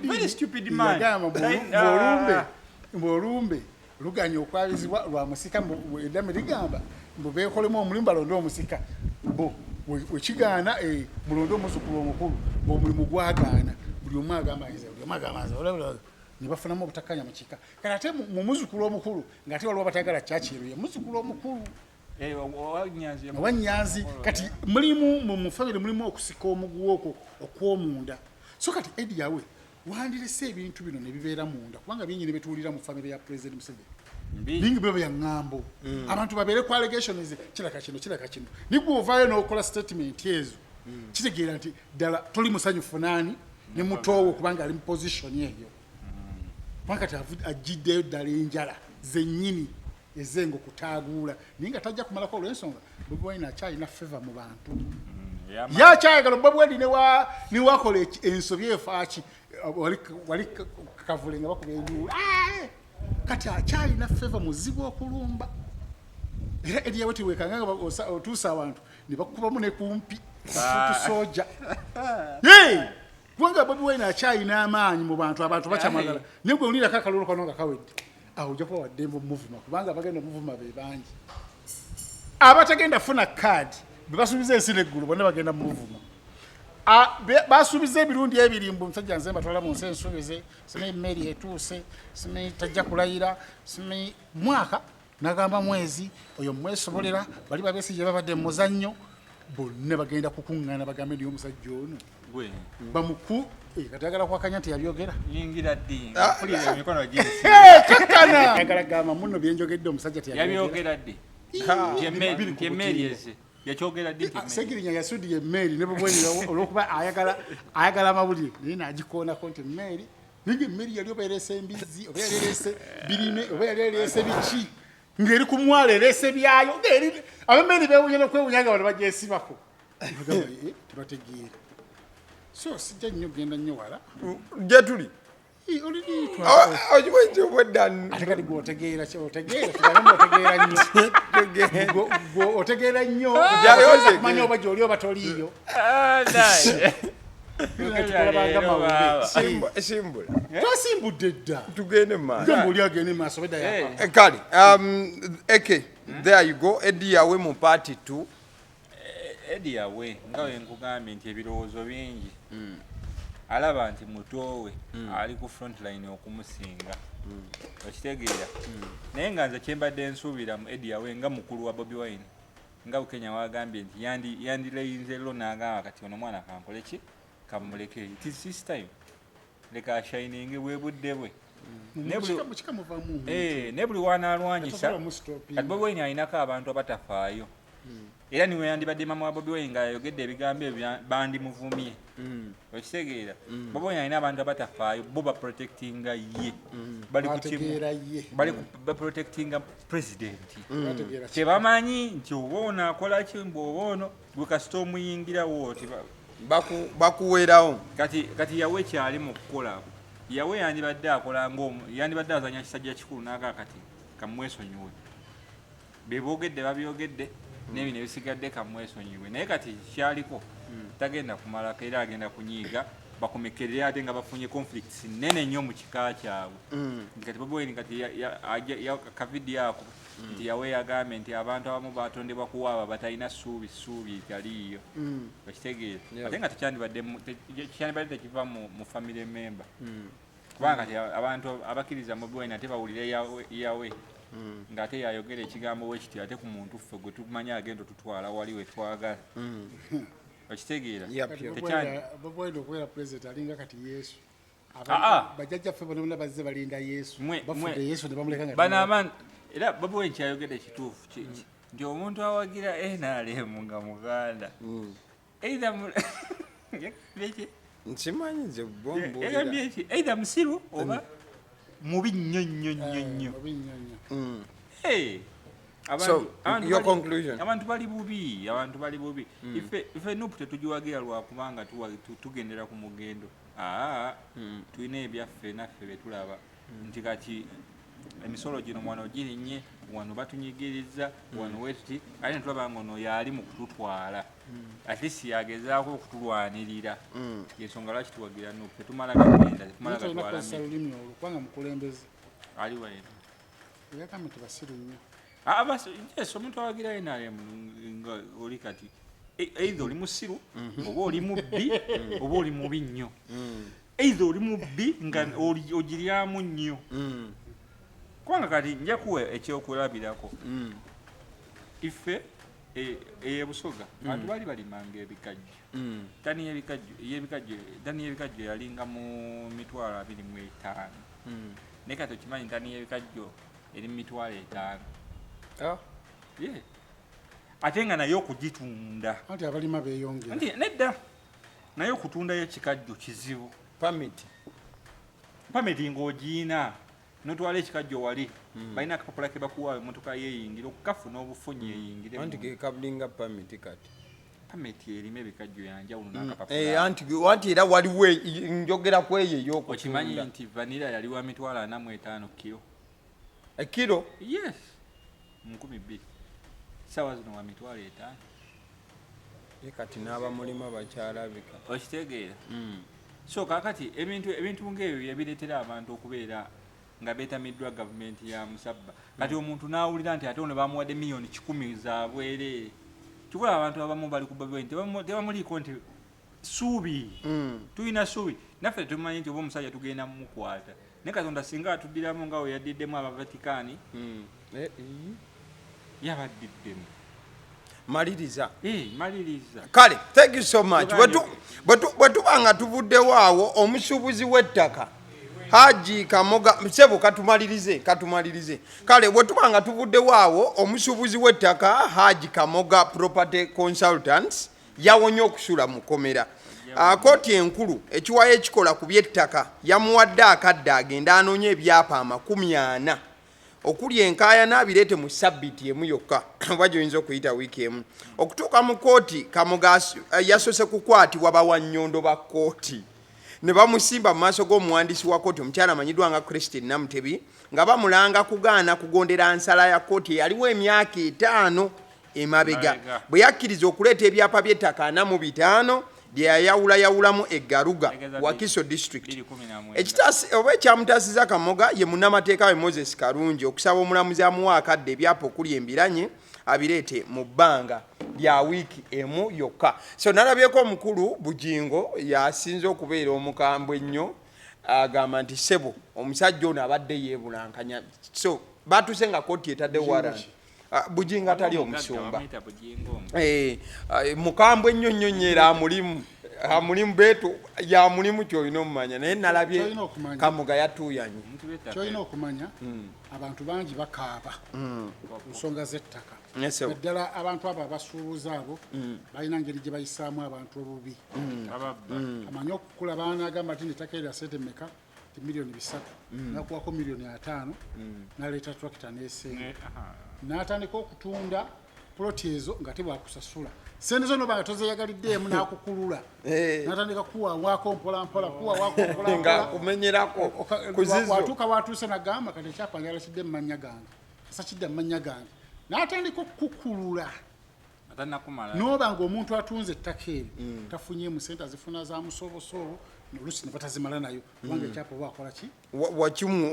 [SPEAKER 2] very stupid man
[SPEAKER 1] olumbe luganya okwabizibwa lwa musika eddame ligamba mbu beekolemu omulimu balonde omusika bo wekigaana mulonde omuzukulu omukulu omulimu gwagaana buli omu agamba ne bafunamu obutakkanya mu kika kati ate mu muzukulu omukulu ng'ate waliwo batagala kyakiruye muzukulu omukulu owanyanzi kati mulimu mu famire mulimu okusika omuguwa okwo okw'omunda so kati Eddie yawe wandirese ebintu bino ne bibeera munda kubanga bingi ne betuwulira mu famire ya President Museveni bingi biba bya ngambo abantu babeere ku allegations kiraka kino nigwe ovaayo n'okola statement ezo kitegeera nti ddala toli musanyufu naani ne mutowo kubanga ali mu position eyo kubanga kati ajjiddeyo ddala enjala zennyini ezenga okutaaguula naye nga tajja kumalako olw'ensonga Bobi Wine akyalina favor mu bantu yakyayagala Bobi Wine ne wakola ensobi efaaki wali kavule nga bakuba enjuula kati akyalina favor muzibu okulumba era Eddie weti wekanga otuusa abantu ne bakubamu ne kumpi soja kubanga Bobi Wine akyalina amaanyi mu abantu bakyamagala naye gwe olira kakalulu kano nga kawedde awo ojja kuba waddembe omuvuma kubanga abagenda omuvuma be bangi abatagenda funa kaadi be basuubiza ensi n'eggulu bonna bagenda mu muvuma basuubiza ebirundi ebirimbu omusajja nze mbatwala mu nsi ensuubize simanyi emmeri etuuse simanyi tajja kulayira simanyi mwaka n'agamba mwezi oyo mwesobolera bali babeesi gye babadde mu muzannyo bonna bagenda kukuŋŋaana bagambe ndiyo omusajja ono bamuku kati agala kwakanya nti yabyogera
[SPEAKER 2] yingira ddi fulira emikono gy'ensi
[SPEAKER 1] kakkana agala gamba muno byenjogedde omusajja
[SPEAKER 2] yabyogera ddi emmeri eze yakyogera ddi
[SPEAKER 1] Segirinya yasudiye emmeri ne bubwenyi olwokuba ayagala amawulire naye n'agikoonako nti emmeri ninga emmeri yali oba ereese embizi oba yali ereese birime oba yali ereese biki ng'eri ku mwalo ereese byayo abemmeri beewunya n'okwewunya nga bano bagyesibako tebategeera so sijja nnyo genda nnyo wala
[SPEAKER 3] gye tuli okimanyi obweddanu
[SPEAKER 1] ate kati gwe otegeera tugambe otegeera nnyo kumanya oba gy'oli oba toliiyo
[SPEAKER 3] simbula
[SPEAKER 1] twasimbudde dda
[SPEAKER 3] tugende maaso
[SPEAKER 1] gamba oli agende maaso bedda yapa
[SPEAKER 3] kale eke there you go Eddie Yawe mu party 2
[SPEAKER 2] Eddie Yawe nga we nkugambye nti ebirowoozo bingi alaba nti mutowe ali ku front line okumusinga okitegeera naye nga nze kyembadde nsuubira mu Eddie Yawe nga mukulu wa Bobi Wine nga Bukenya wagambye nti yandireyinze lo n'agamba kati ono mwana kankole ki kamuleke it is his time leka ashininge bwebudde bwe ne buli wanaalwanyisa kati Bobi Wine alinako abantu abatafaayo era niwe yandibadde mama wa Bobi Wine ng'ayogedde ebigambo ebyo bandimuvumye okitegeera Bobi Wine alina abantu abatafaayo bo baprotectinga ye bali baprotectinga pulezidenti kyebamanyi nti oba ono akola ki mbwoba ono gwe kasita omuyingirawo oti
[SPEAKER 3] bakuweerawo
[SPEAKER 2] kati yawe kyali mu kukola yawe yandibadde akola yandibadde azanya kisajja kikulu n'agaa kati kamwesonyiwe beboogedde babyogedde n'ebino ebisigadde kamwesonyiwe naye kati kyaliko tagenda kumalako era agenda kunyiiga bakomekerere ate nga bafunye conflicts nene nnyo mu kika kyabwe kati Bobi Wine kati kavidiyo ako nti yawe yagambye nti abantu abamu batondebwa kuwaaba batalina ssuubi taliiyo okitegeera ate nga tekyandibadde tekiva mu family member kubanga kati abantu abakkiriza Bobi Wine ate bawulire yawe ng'ate yayogera ekigambo wekiti ate ku muntu ffe gwe tumanya agenda tutwala wali we twagala okitegeera
[SPEAKER 1] Bobi Wine okubeera pulezidenti alinga kati Yesu bajjajjaffe bonna bazze balinda Yesu bafudde Yesu ne bamuleka nga
[SPEAKER 2] era Bobi Wine kyayogedde ekituufu nti omuntu awagira NRM nga muganda
[SPEAKER 3] nkimanyi nze
[SPEAKER 2] bombulira either musiru oba mubi nnyo nnyo nnyo nnyo
[SPEAKER 3] your conclusion
[SPEAKER 2] abantu bali bubi ife nupu tetugiwagira lwakubanga tugendera ku mugendo tulina ebyaffe naffe betulaba nti kati emisolo gino wano girinnye wano batunyigiriza wano wetuti ate netulaba nga ono yaali mu kututwala ate si yagezaako okutulwanirira yensonga lwaki tuwagira nupu tetumala gagenda tetumala gatwalami
[SPEAKER 1] olukubanga mukulembeze
[SPEAKER 2] aliwa eno
[SPEAKER 1] eyagambye nti basiru nnyo
[SPEAKER 2] yes omuntu awagira NRM nga oli kati either oli musiru oba oli mubbi oba oli mubi nnyo either oli mubbi nga ogiryamu nnyo kubanga kati nja kuwa ekyokulabirako ife eyebusoga abantu bali balimanga ebikajjo tani y'ebikajjo yalinga mu 25,000 naye kati okimanyi tani y'ebikajjo eri mu 5,000 ate nga naye okugitunda
[SPEAKER 1] anti abalima beeyongera
[SPEAKER 2] nedda naye okutundayo ekikajjo kizibu pamiti ng'ogiina notwala ekikajjo wali balina akapapula ke bakuwa emotoka yeeyingira okukafuna obufunyi eyingire
[SPEAKER 3] anti kekabulinga pamiti kati
[SPEAKER 2] pamiti erimu ebikajjo yanjawulo n'akapapula
[SPEAKER 3] anti era waliwo njogera ku eyo ey'okutunda
[SPEAKER 2] okimanyi nti vanira yali wa 45 kilo
[SPEAKER 3] ekiro
[SPEAKER 2] yes 12 sawa zino wa 5
[SPEAKER 3] kati n'abamulima bakyalabika
[SPEAKER 2] okitegeera so kakati ebintu ng'ebyo yabireetera abantu okubeera nga beetamiddwa gavumenti ya Musabba kati omuntu n'awulira nti ate ono bamuwadde miliyoni 10 za bwereere kikula abantu abamu bali ku Bobi Wine tebamuliiko nti suubi tulina suubi naffe tumanyi nti oba omusajja tugenda mumukwata naye Katonda singa atuddiramu nga we yaddiddemu Abavatikaani yabaddiddemu
[SPEAKER 3] maliriza
[SPEAKER 2] kale
[SPEAKER 3] thank you so much bwe tuba nga tuvuddewo awo omusuubuzi w'ettaka Haji Kamoga msebo katumalirize kale bwe tuba nga tuvuddewo awo omusuubuzi w'ettaka Haji Kamoga Property Consultants yawonye okusula mu kkomera kooti enkulu ekiwayo ekikola ku by'ettaka yamuwadde akadde agenda anoonye ebyapa 40 okuli enkaayana abireete mu sabbiti emu yokka oba gyoyinza okuyita wiiki emu okutuuka mu kooti Kamoga yasose kukwatibwa bawannyondo ba kooti ne bamusimba mu maaso g'omuwandiisi wa kkooti omukyala amanyiddwa nga Christine Namutebi nga bamulanga kugaana kugondera nsala ya kkooti eyaliwo emyaka 5 emabega bwe yakkiriza okuleeta ebyapa by'ettaka 45 bye yayawulayawulamu eggaruga Wakiso district. Ekitaasi oba ekyamutaasiza Kamoga ye munnamateeka we Moses Karungi okusaba omulamuzi amuwa akadde ebyapa okuli embiranye abireete mu bbanga lya wiiki emu yokka. So nalabyeko omukulu Bujingo yasinze okubeera omukambwe ennyo agamba nti sebo omusajja ono abadde yeebulankanya. So baatuse nga kkooti etadde warrant. Bujingo atali omusumba mukambwe ennyo nnyo nyeera amulimu beetu ya mulimu kyolina omumanya naye nalabye Kamuga yatuuyanye.
[SPEAKER 1] Kyolina okumanya abantu bangi bakaaba ku nsonga z'ettaka eddala abantu abo abasuubuza abo balina ngeri gye bayisaamu abantu obubi amanyi okukula baana agamba nti ettaka erya sente mmeka ti miliyoni 3 nakuwako miliyoni 5 naleeta tractor n'esenga n'atandika okutunda ploti ezo nga tebwakusasula sente zo nobanga tozeyagaliddeemu n'akukulula n'atandika kuwawaako mpolampola kuwawaako
[SPEAKER 3] mpolampola
[SPEAKER 1] watuuka watuuse nagamba kati ekyapa njala kidde mu mannya gange kasa kidda mu mannya gange n'atandika okukukulula noba ng'omuntu atunze ettaka eri tafunyeemu sente azifuna za musoobosoobo oluusi ne batazimala nayo kubanga ekyapa oba wakola ki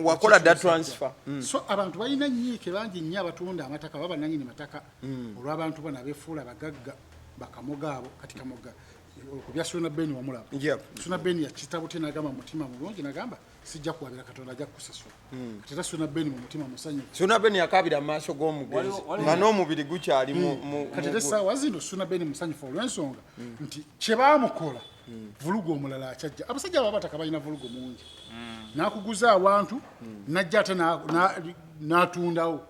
[SPEAKER 3] wakola dda transfer.
[SPEAKER 1] So abantu balina nyiike bangi nnyo abatunda amataka baba bannannyini mataka olw'abantu bano abeefuula bagagga bakamoga abo kati Kamoga okubya Suna Beni wamulaba Suna Beni yakitabo te nagamba mutima mulungi nagamba sijja kuwabira Katonda ajja kusasula kati era Suna Beni mu mutima musanyu.
[SPEAKER 3] Suna Beni yakabira maaso g'omugenzi nga n'omubiri gukyali mu
[SPEAKER 1] kati era essaawa zino Suna Beni musanyufu olw'ensonga nti kye baamukola vulugo omulala akyajja abasajja abo abataka balina vulugo mungi n'akuguza awantu n'ajja ate n'atundawo.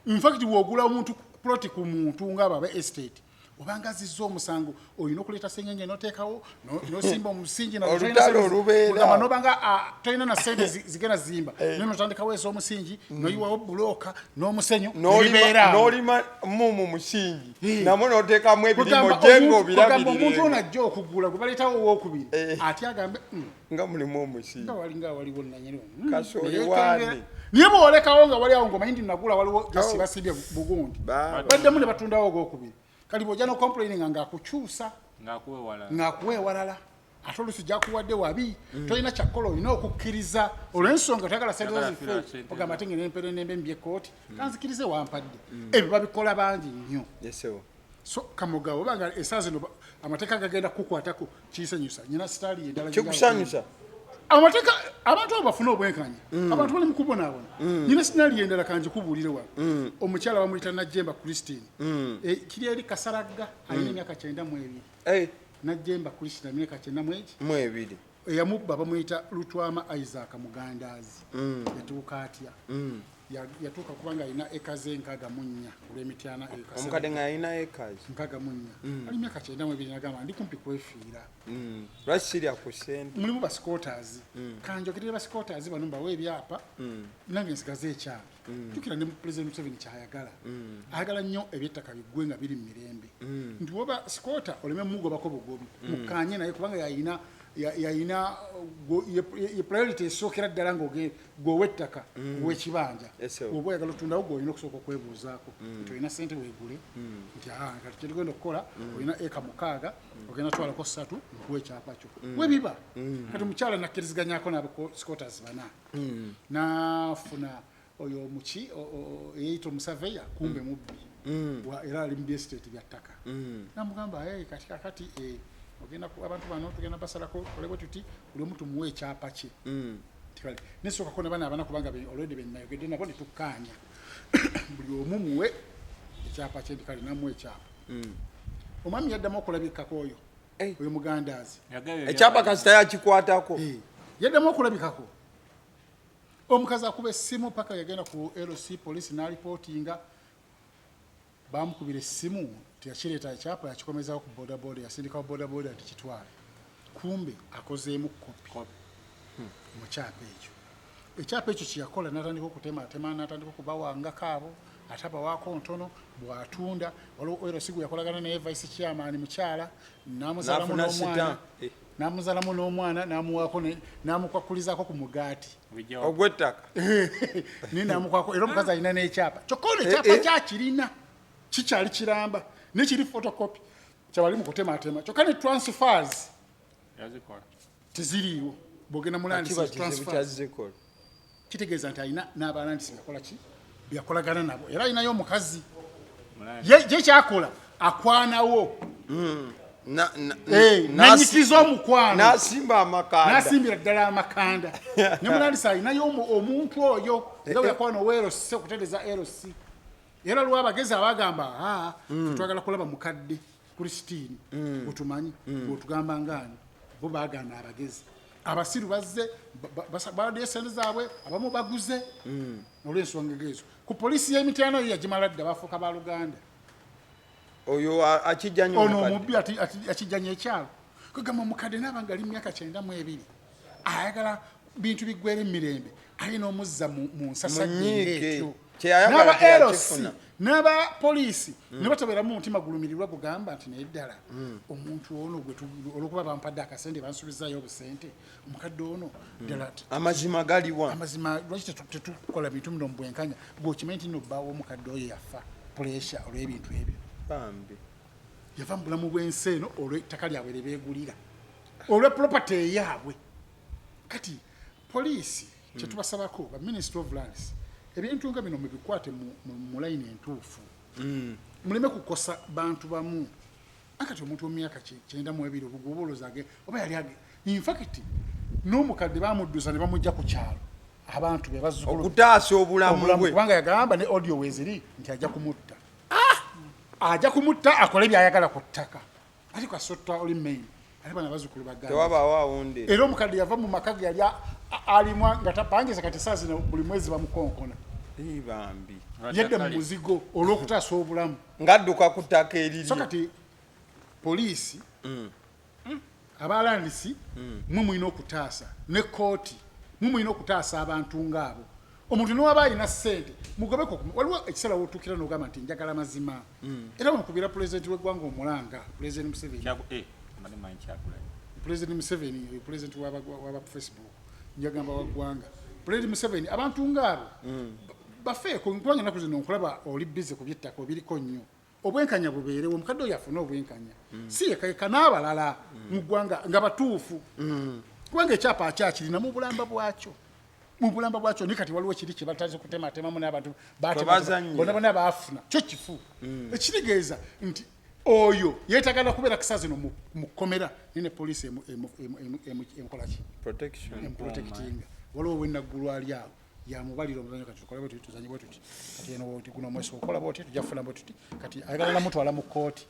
[SPEAKER 1] Infact bw'ogula omuntu ploti ku muntu ng'abo aba estate obanga azizza omusango olina okuleeta senyenye n'oteekawo n'osimba omusingi
[SPEAKER 3] olutalo olubeera
[SPEAKER 1] nobanga tolina na sente zigenda zimba naye n'otandikawo eza omusingi n'oyiwawo bulooka n'omusenyu
[SPEAKER 3] n'olima mumu musingi namwe n'oteekamu ebirimo gye ng'obirabirira
[SPEAKER 1] omuntu ono ajja okugula gwe baleetawo owookubiri ate agambe
[SPEAKER 3] nga mulimu omusingi
[SPEAKER 1] nga waliwo nanyini
[SPEAKER 3] kasooli waani
[SPEAKER 1] niye bw'olekawo nga wali awo ng'omanyi nti nagula waliwo jasi basibye bugundi baddemu ne batundawo ogwokubiri kali bw'ojja n'ocomplaininga ng'akukyusa ng'akuweewalala ate oluusi gy'akuwadde wabi tolina kyakkola olina okukkiriza olw'ensonga toyagala sente zo zife ogamba ate ngene empere nembe mbyekooti kanzikirize wampadde ebyo babikola bangi nnyo. So Kamoga obanga esaawa zino amateeka gagenda kukwatako kiisanyusa nyina sitaali endala
[SPEAKER 3] kikusanyusa
[SPEAKER 1] amateeka abantu abo bafuna obwenkanya abantu bali mu kubonaabona nyina sinaali endala kanjikubuulire wano omukyala bamuyita Najjemba Christine kiri eri Kasaragga alina emyaka 92 Najjemba Christine emyaka 92 eyamubba bamuyita Lutwama Isaac Mugandaazi yatuuka atya yatuuka kubanga alina eka ze 64 olw'emityana
[SPEAKER 3] omukadde nga alina ekazi
[SPEAKER 1] 64 ali myaka 92 nagamba ndi kumpi kwefiira
[SPEAKER 3] lwakisirya ku ssente
[SPEAKER 1] mulimu bascooters kanjogerera bascooters bano mbawe ebyapa nange nsigaze ekyapa tukira ne President Museveni kyayagala ayagala nnyo ebyettaka biggwe nga biri mu mirembe nti woba scoota oleme mugobako bugobi mukanye naye kubanga yayina ye priority esookera ddala ng'owettaka w'ekibanja oba oyagala otundawo gwe olina okusooka okwebuuzaako nti olina ssente weegule nti kati kyetugenda okukola olina eka 6 ogenda twalako 3 nkuwa ekyapa kyo webiba kati omukyala nakkiriziganyako n'abascooters 4 n'afuna oyo muki eyeyita omusaveya kumbe mubbi era ali mu byestate bya ttaka namugamba kati kakati ogenda abantu bano tugenda basalako olebwe tuti buli omu tumuwa ekyapa kye nesookako ne bana abana kubanga olwedde benayogedde nabo ne tukkaanya buli omu muwe ekyapa kye ndikale namuwa ekyapa omwami yaddamu okulabikako oyo Mugandaazi
[SPEAKER 3] ekyapa kasita yakikwatako
[SPEAKER 1] yaddamu okulabikako omukazi akuba essimu paka yagenda ku LC police n'alipootinga bamukubira essimu tiyakireeta ekyapa yakikomezaawo ku bodaboda yasindikawo bodaboda nti kitwale kumbe akozeemu kopi mu kyapa ekyo ekyapa ekyo kyeyakola n'atandika okutematema n'atandika okubawangako abo ate abawaako ntono bw'atunda waliwo LC gwe yakolagana naye vice chairman mukyala n'amuzalamu n'omwana namuzalamu n'omwana namuwako namukwakulizako ku mugaati
[SPEAKER 3] ogw'ettaka
[SPEAKER 1] ni namukwako era omukazi alina n'ekyapa kyokka ono ekyapa kyakirina kikyali kiramba nekiri photocopy kyabali mu kutematema kyokka ne transfers teziriiwo bwogenda mulandisi kitegeeza nti alina n'abalandisi byakolagana nabo era alinayo omukazi ye kyakola akwanawo nanyikiza omukwano nasimbira ddala amakanda ne mulandisi alinayo omuntu oyo era bweyakwana owerose okutereza eroc era lwa abagezi abagamba twagala kulaba mukadde Christine otumanyi otugamba ngani bo bagana abagezi abasiru bazze baadde sente zaabwe abamu baguze olw'ensonga ezo ku polisi y'emityano yagimala dda bafuuka ba Luganda
[SPEAKER 3] oyo akijjanya
[SPEAKER 1] ono omubbi akijjanya ekyalo kugamba omukadde n'abanga ali myaka 92 ayagala bintu biggwera emirembe alina omuzza mu nsasa ng'ekyo n'aba erosi n'aba poliisi ne batabera mu mutima gulumirirwa gugamba nti naye ddala omuntu ono olwokuba bampadde akasente bansubizayo obusente omukadde ono ddala
[SPEAKER 3] amazima galiwa
[SPEAKER 1] amazima lwaki tetukola bintu bino mu bwenkanya bw'okimanyi nti nno bbaawo omukadde oyo yafa puresha olw'ebintu ebyo
[SPEAKER 3] bambi
[SPEAKER 1] yava mu bulamu bw'ensi eno olw'ettaka lyabwe lye beegulira olw'epropate eyaabwe kati poliisi kyetubasabako ba Ministry of Lands ebintu nga bino mubikwate mu layini entuufu muleme kukosa bantu bamu akati omuntu omyaka 92 olugobolozage oba yali age in fact n'omukadde bamudduza ne bamujja ku kyalo abantu be bazzukulu
[SPEAKER 3] okutaasa obulamu bwe
[SPEAKER 1] kubanga yagamba ne audio weeziri nti ajja kumutta ajja kumutta akole byayagala ku ttaka ati kasotta oli main ali bana bazzukulu bagamba
[SPEAKER 3] tewabaawo awunde
[SPEAKER 1] era omukadde yava mu maka ge yali alimwa nga tapangiza kati saa zino buli mwezi bamukonkona
[SPEAKER 3] bambi
[SPEAKER 1] yedde mu muzigo olw'okutaasa obulamu
[SPEAKER 3] ng'adduka ku ttaka eriryo
[SPEAKER 1] so kati poliisi abalandisi mwe mulina okutaasa ne kooti mwe mulina okutaasa abantu ng'abo omuntu n'oba alina ssente mugobeko waliwo ekiseera wotuukira n'ogamba nti njagala mazima era bwemukubira pulezidenti w'eggwanga omulanga pulezidenti Museveni pulezidenti waba Facebook njagamba waggwanga pulezidenti Museveni abantu ng'abo bafeeko kubanga ennaku zino nkulaba oli bize ku by'ettaka obiriko nnyo obwenkanya bubeerewo omukadde oyo afune obwenkanya si yekayeka n'abalala mu ggwanga nga batuufu kubanga ekyapa akyakirina mu bulamba bwakyo ni kati waliwo kiri kye bataze kutematemamu n'abantu bonna baafuna kyo kifu ekitegeeza nti oyo yeetagala kubeera kisa zino mu kkomera nine poliisi emukolaki emuprotectinga waliwo wennaggulu ali awo yamubalira omuzanyo kati tukole bwetuti tuzanye bwetuti kati eno guno omwezi okola bwoti tujja kufuna bwetuti kati ayagala namutwala mu kooti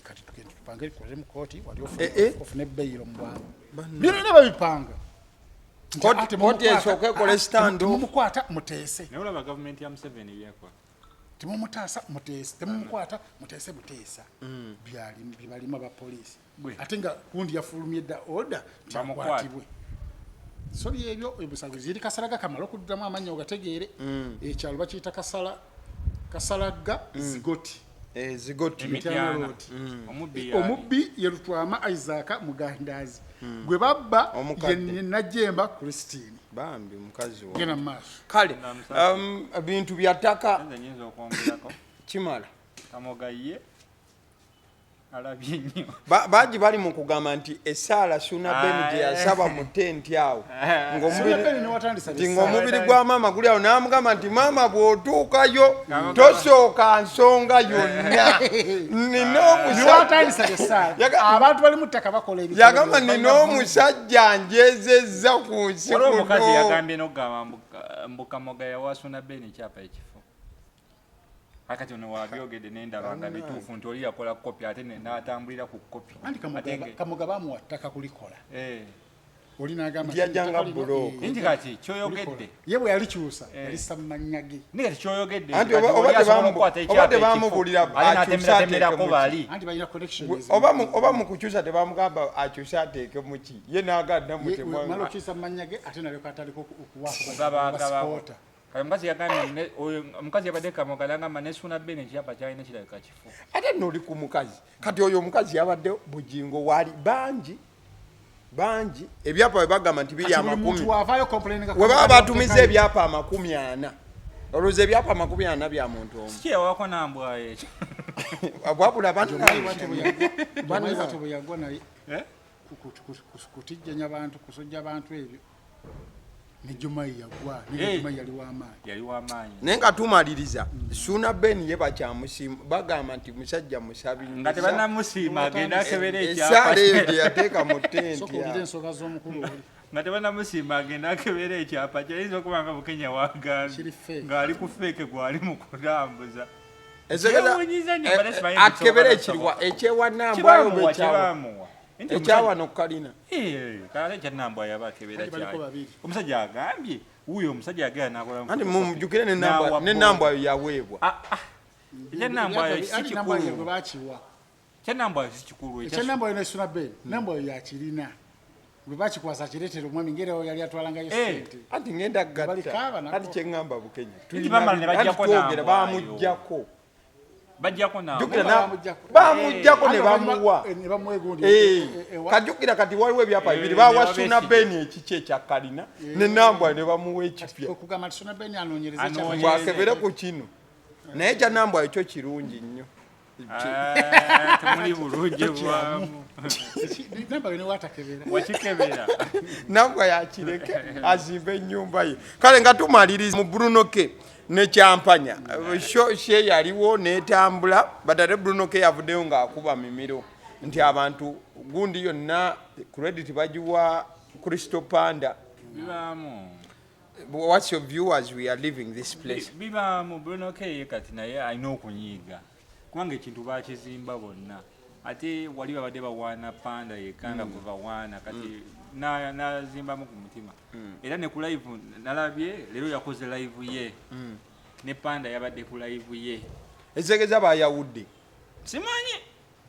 [SPEAKER 1] kati tugende tupange tukolere mu kooti wali ofune ebbeeyiro mu bwangu byonna babipanga
[SPEAKER 3] kooti esooka ekola stand-off
[SPEAKER 1] mumukwata muteese
[SPEAKER 2] naye olaba gavumenti ya Museveni byekola
[SPEAKER 1] temumutaasa muteese temumukwata muteese buteesa byebalima abapoliisi ate nga kundi yafulumye dda oda tyakwatibwe so byebyo ebusago ziri kasalaga kamala okuddamu amannya ogategeere ekyalo bakiyita kasalaga zigoti omubbi ye Lutwama Isaac Mugandazi gwe babba ye Najjemba Christine
[SPEAKER 3] bambi mukazi wo
[SPEAKER 1] gena maaso
[SPEAKER 3] kale bintu byattaka
[SPEAKER 2] nyinza okwongerako
[SPEAKER 3] kimala
[SPEAKER 2] Kamogaye alabye nnyo
[SPEAKER 3] baji bali mu kugamba nti esaala Suna Ben gye yasaba mu tenti awo ng'omubiri gwa maama guli awo n'amugamba nti maama bw'otuukayo tosooka nsonga yonna
[SPEAKER 1] abantu bali mu ttaka bakola ebyo
[SPEAKER 3] yagamba nina omusajja njezezza ku nsi kuno
[SPEAKER 2] omukazi yagambye n'okugamba Kamogaye wa Suna Ben ekyapa ekifo akati ono wabyogedde n'endaba nga bituufu nti oli yakola kopi ate n'atambulira ku kopi
[SPEAKER 1] Kamoga bamuwa ttaka kulikola oli n'agamba
[SPEAKER 3] yajjanga bulo
[SPEAKER 2] nti kati kyoyogedde
[SPEAKER 1] ye bwe yalikyusa yalisa mu mannya ge
[SPEAKER 2] kati kyoyogedde
[SPEAKER 3] oba tebamubulira
[SPEAKER 2] atemerako baali
[SPEAKER 1] anti balina connection
[SPEAKER 3] oba mu kukyusa tebamugamba akyuse ateeke muki ye n'agadda
[SPEAKER 1] mala okyusa mu mannya ge ate nalyoka ataliko okuwaakobasipota
[SPEAKER 2] omukazi yagambye omukazi yabadde Kamoga n'agamba ne Suna Ben ekyapa kyalina kirabika kifo
[SPEAKER 3] ate n'oli ku mukazi kati oyo omukazi yabadde bujingo waali bangi bangi ebyapa bwe bagamba nti biri 10 we baba batumiza ebyapa 40 olowooza ebyapa 40 bya muntu omu
[SPEAKER 2] kyewako nambwayo ekyo
[SPEAKER 3] bwabula
[SPEAKER 1] bwe yagwa naye kutijjanya bantu kusojja abantu ebyo ne Jumayi yagwa ne Jumayi yali w'amaanyi
[SPEAKER 3] naye nga tumaliriza Suna Ben ye bakyamusiima bagamba nti musajja musabi
[SPEAKER 2] nga tebanamusiima agenda akebera ekyapa
[SPEAKER 3] esaala eyo gye yateeka mu tenti
[SPEAKER 1] ensonga z'omukulu oli
[SPEAKER 2] nga tebanamusiima agenda akebera ekyapa kyayinza okuba nga Bukenya wagazi ng'ali ku feeke gwali mu kutambuza
[SPEAKER 3] akebera ekiriwa ekyewanambwayo bwekyawa ekyawano kalina
[SPEAKER 2] kale ekyanambwa yaba akebera kyayi omusajja agambye wuyo omusajja agera nakola
[SPEAKER 3] anti mumujjukire nenambwayo yaweebwa
[SPEAKER 2] ekyanambwayo sikikulu
[SPEAKER 1] bakiwa
[SPEAKER 2] ekyanambwayo sikikulu
[SPEAKER 1] ekyanambwayo nesuna ben nambwayo yakirina bwe bakikwasa kireetera omwami ngerewo yali atwalangayo sente
[SPEAKER 3] anti ngenda gatta anti kyeŋŋamba Bukenya
[SPEAKER 2] twogera
[SPEAKER 3] bamuggyako
[SPEAKER 2] bajjako
[SPEAKER 3] bamuggyako ne bamuwa kajjukira kati waliwo ebyapa bibiri bawa Suna Ben ekiki ekya kalina nenambwa ne bamuwa ekipya bwakebere ku kino naye ekyanambwa ekyo kirungi nnyo
[SPEAKER 2] temuli bulungi bwamu wakikebera
[SPEAKER 3] nambwa yakireke azimbe ennyumba ye kale nga tumaliriza mu Bruno K ne Kyampanya she yaliwo netambula badate Bruno K yavuddeyo ng'akuba mimiro nti abantu gundi yonna credit bagiwa Crystal Panda
[SPEAKER 2] bibaamu.
[SPEAKER 3] What's your view as we are leaving this place?
[SPEAKER 2] Bibaamu Bruno K kati naye alina okunyiiga kubanga ekintu bakizimba bonna ate wali babadde bawaana Panda yekanga kuva waana kati nazimbamu ku mutima era ne ku live nalabye leero yakoze live ye ne Panda yabadde ku live ye
[SPEAKER 3] ezegeza bayawudde
[SPEAKER 2] simanyi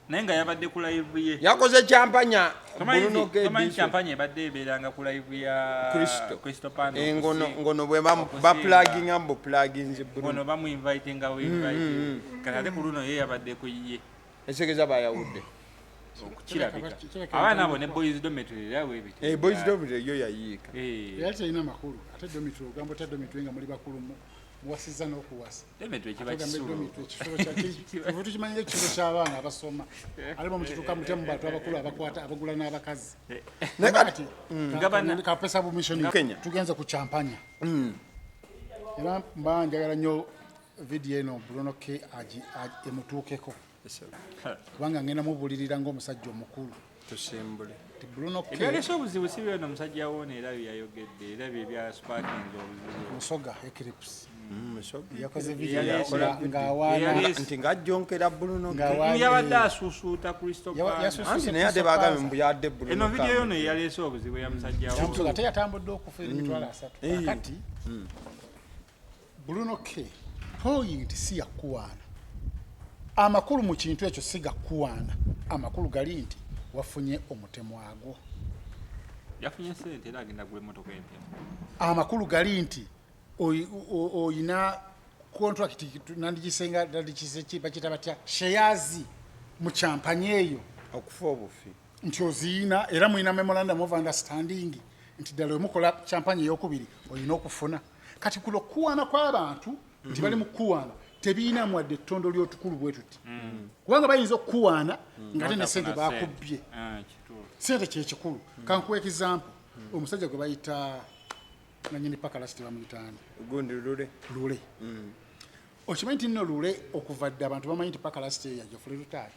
[SPEAKER 2] naye nga yabadde ku live ye
[SPEAKER 3] yakoze Kyampanya
[SPEAKER 2] Bruno K Kyampanya ebadde ebeeranga ku live ya Crystal Panda
[SPEAKER 3] ngono bwe ba plugging ambo plugins
[SPEAKER 2] ngono bamu invite nga we invite kale ku luno ye yabadde ku ye
[SPEAKER 3] ezegeza bayawudde
[SPEAKER 2] kirabika abaana abo ne boys dormitory era weebite
[SPEAKER 3] boys dormitory yo yayiika
[SPEAKER 1] yali talina makulu ate dormitory ogambo ate dormitory nga muli bakulu muwasiza n'okuwasa
[SPEAKER 2] dormitory kiba kisulu
[SPEAKER 1] tukimanyire ekisolo ky'abaana abasoma alimu mukituuka mutya mu bantu abakulu abakwata abagula n'abakazi kapesa bumishoni tugenze ku Kyampanya era mba njagala nnyo vidiyo eno Bruno K emutuukeko kubanga ngenda mubulirira ng'omusajja omukulu
[SPEAKER 3] tusimbule
[SPEAKER 1] Bruno K
[SPEAKER 2] ebyaleese obuzibu si byonna omusajja woona era byeyayogedde era bye bya sparking obuzibu
[SPEAKER 1] Musoga Eclipse
[SPEAKER 3] yakoze
[SPEAKER 1] video ng'awaana
[SPEAKER 3] nti ng'ajjonkera Bruno K
[SPEAKER 2] yabadde asuusuuta Crystal Panda
[SPEAKER 3] anti naye ate bagambe mbu yadde Bruno K
[SPEAKER 2] eno vidiyo yono eyaleese obuzibu ya musajja
[SPEAKER 1] woona ate yatambudde okufa emitwalo 3 kati Bruno K point si yakuwaana amakulu mu kintu ekyo sigakuwaana amakulu gali nti wafunye omutemwago
[SPEAKER 2] yafunye sente era agenda gula emmotoka empya
[SPEAKER 1] amakulu gali nti oyina contract nandigisenga nandikisekiba kita batya shares mu Kyampanya eyo
[SPEAKER 3] okufa obufi
[SPEAKER 1] nti oziina era muina memorandum of understanding nti ddala mukola Kyampanya eyokubiri oyina okufuna kati kulo kuwaana kw'abantu nti bali mu kuwaana tebiina mwadde ettondo ly'otukulu bwe tuti kubanga bayinza okuwaana nga te ne sente bakubbye sente kyekikulu kankuwa example omusajja gwe bayita nanyini pakalasiti bamuyitaani
[SPEAKER 3] gundi
[SPEAKER 1] lule okimanyi nti nno lule okuva dde abantu bamanyi nti pakalasiti ya Geoffrey Rutayi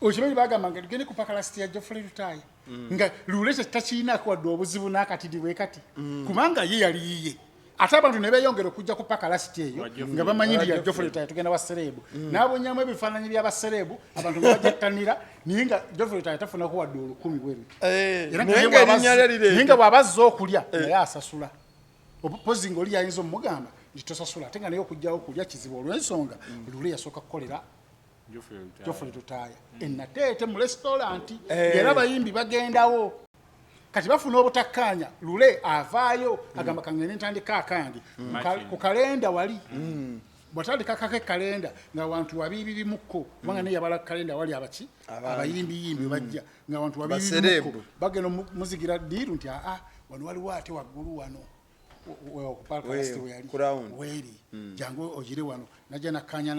[SPEAKER 1] okimanyi bagamba nga tugende ku pakalasiti ya Geoffrey Rutayi nga lule takiinaako wadde obuzibu n'akatidi bwe kati kubanga ye yali yiye ate abantu ne beeyongera okujja ku pakalasiti eyo nga bamanyi nti ya Geoffrey Rutayi tugenda wa serebu n'abonyamu ebifaananyi by'abaserebu abantu nga bajattanira naye nga Geoffrey Rutayi tafunako wadde 10,000 bwe ruti naye nga bw'abazza okulya naye asasula opozi ng'oli yayinza omugamba nti tosasula ate nga naye okujjawo okulya kizibu olw'ensonga lule yasooka kukolera Geoffrey Rutayi ennateete mu restauranti era abayimbi bagendawo kati bafuna obutakkaanya lule avaayo agamba kangende ntandika akange ku kalenda wali bwatandika kake kalenda nga wantu wabibiri mukko kubanga ne yabala kalenda wali abachi abayimbi bajja nga wantu wabibiri mukko bageno muzigira diru nti wano wali wate waggulu wano weri jangu ogire wano najja nakanya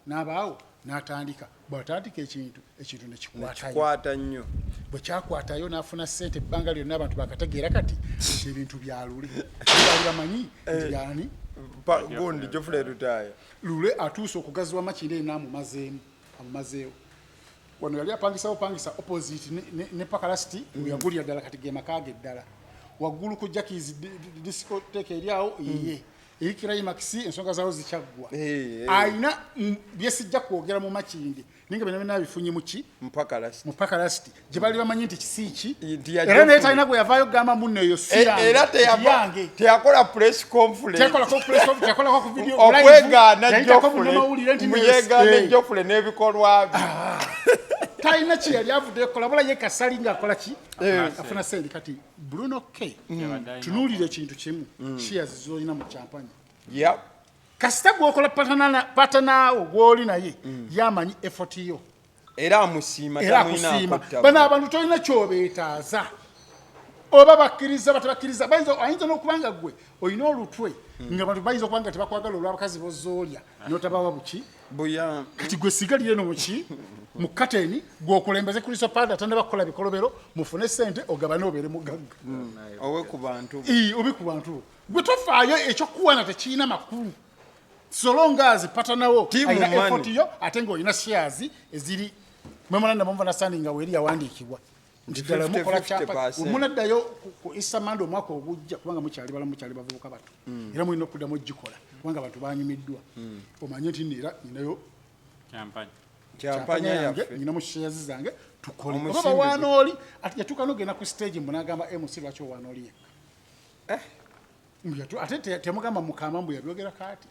[SPEAKER 1] n'abaawo n'atandika bw'atandika ekintu
[SPEAKER 3] nekikwata nnyo
[SPEAKER 1] bwe kyakwatayo n'afuna ssente ebbanga lyonna abantu bakategeera kati ebintu byalule bamanyi nti yani
[SPEAKER 3] gundi Geoffrey Rutaya
[SPEAKER 1] lule atuuse okugaziwa Makindye amumazeewo wano yali pangisa opposite ne Pakalasiti yagulira ddala kati ge makage ddala waggulu ku Jackies discotheque eryawo iye eri Climax ensonga zaawo zikyaggwa ayina byesijja kwogera mu Makindye ninga bena bifunye muki mu Pakalasiti gye bali bamanyi nti kisiiki era naye talina gwe yavaayo gamba munno eyo si
[SPEAKER 3] era teyakola press conference
[SPEAKER 1] teyakolako ku video
[SPEAKER 3] okwegaana Geoffrey n'ebikolwa bye
[SPEAKER 1] talina kye yali avuddeyo kola bula ye kasali ng'akola ki afuna sente kati Bruno K tunuulira ekintu kimu shares z'olina mu champagne kasita gwokola patanaawo gw'oli naye yamanyi effort yo
[SPEAKER 3] era amusiima tamuyina
[SPEAKER 1] bano abantu tolina kyobeetaaza oba bakkiriza batabakkiriza ayinza n'okubanga gwe olina olutwe nga bantu bayinza okuba nga tebakwagala olw'abakazi bozoolya n'otabawa buki kati gwe sigalire no muki mu kateni gwokulembeze Kristo Pada atanda bakola bikolobero mufune sente ogabane obere mugagga
[SPEAKER 3] owe ku bantu
[SPEAKER 1] obi ku bantu gwe tofaayo ekyokuwana tekiina makulu solongazi patanawo ayina effort yo ate ng'olina shares eziri memorandum of understanding nga weeri yawandiikibwa nti ddala mukola kyapa omunaddayo ku Easter omwaka ogujja kubanga mukyali bavubuka bato era mulina okuddamu ogikola kubanga abantu banyumiddwa omanye nti era ninayo champagne yange nyina mu shares zange tukole oba bawaanooli ati yatuuka n'ogenda ku stage mbu n'agamba MC lwaki owaanooli yekka ate temugamba mukama mbu yabyogera kaati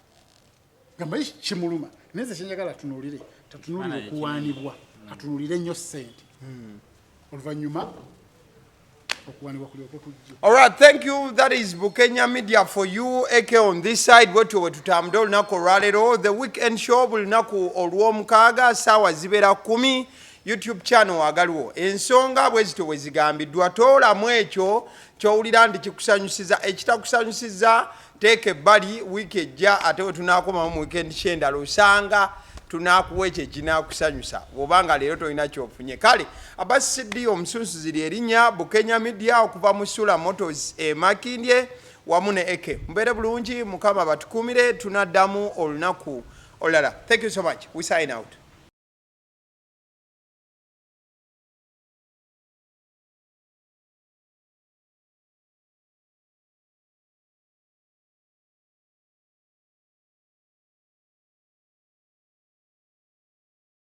[SPEAKER 1] gamba kimuluma neze kyenjagala tunuulire tatunuulire okuwaanibwa atunuulire ennyo ssente oluvannyuma okuwaanibwa kulyoke kujja.
[SPEAKER 3] Alright, thank you. That is Bukenya Media for you. Eke on this side wetu wetutambula olunaku olwaleero the weekend show buli lunaku olw'omukaaga ssaawa zibeera 10 YouTube channel wagaliwo ensonga bwe zito bwe zigambiddwa toolamu ekyo kyowulira nti kikusanyusiza ekitakusanyusiza teeka ebbali wiiki ejja ate we tunaakomamu mu weekend kyendala osanga tunakuwa ekyo ekinaakusanyusa bw'obanga leero tolina kyofunye kale abasidi omusunsuzi erinnya Bukenya Media okuva mu Sula Motors Makindye wamu ne Eke mbeere bulungi mukama batukumire tunaddamu olunaku olulala. Thank you so much. We sign out.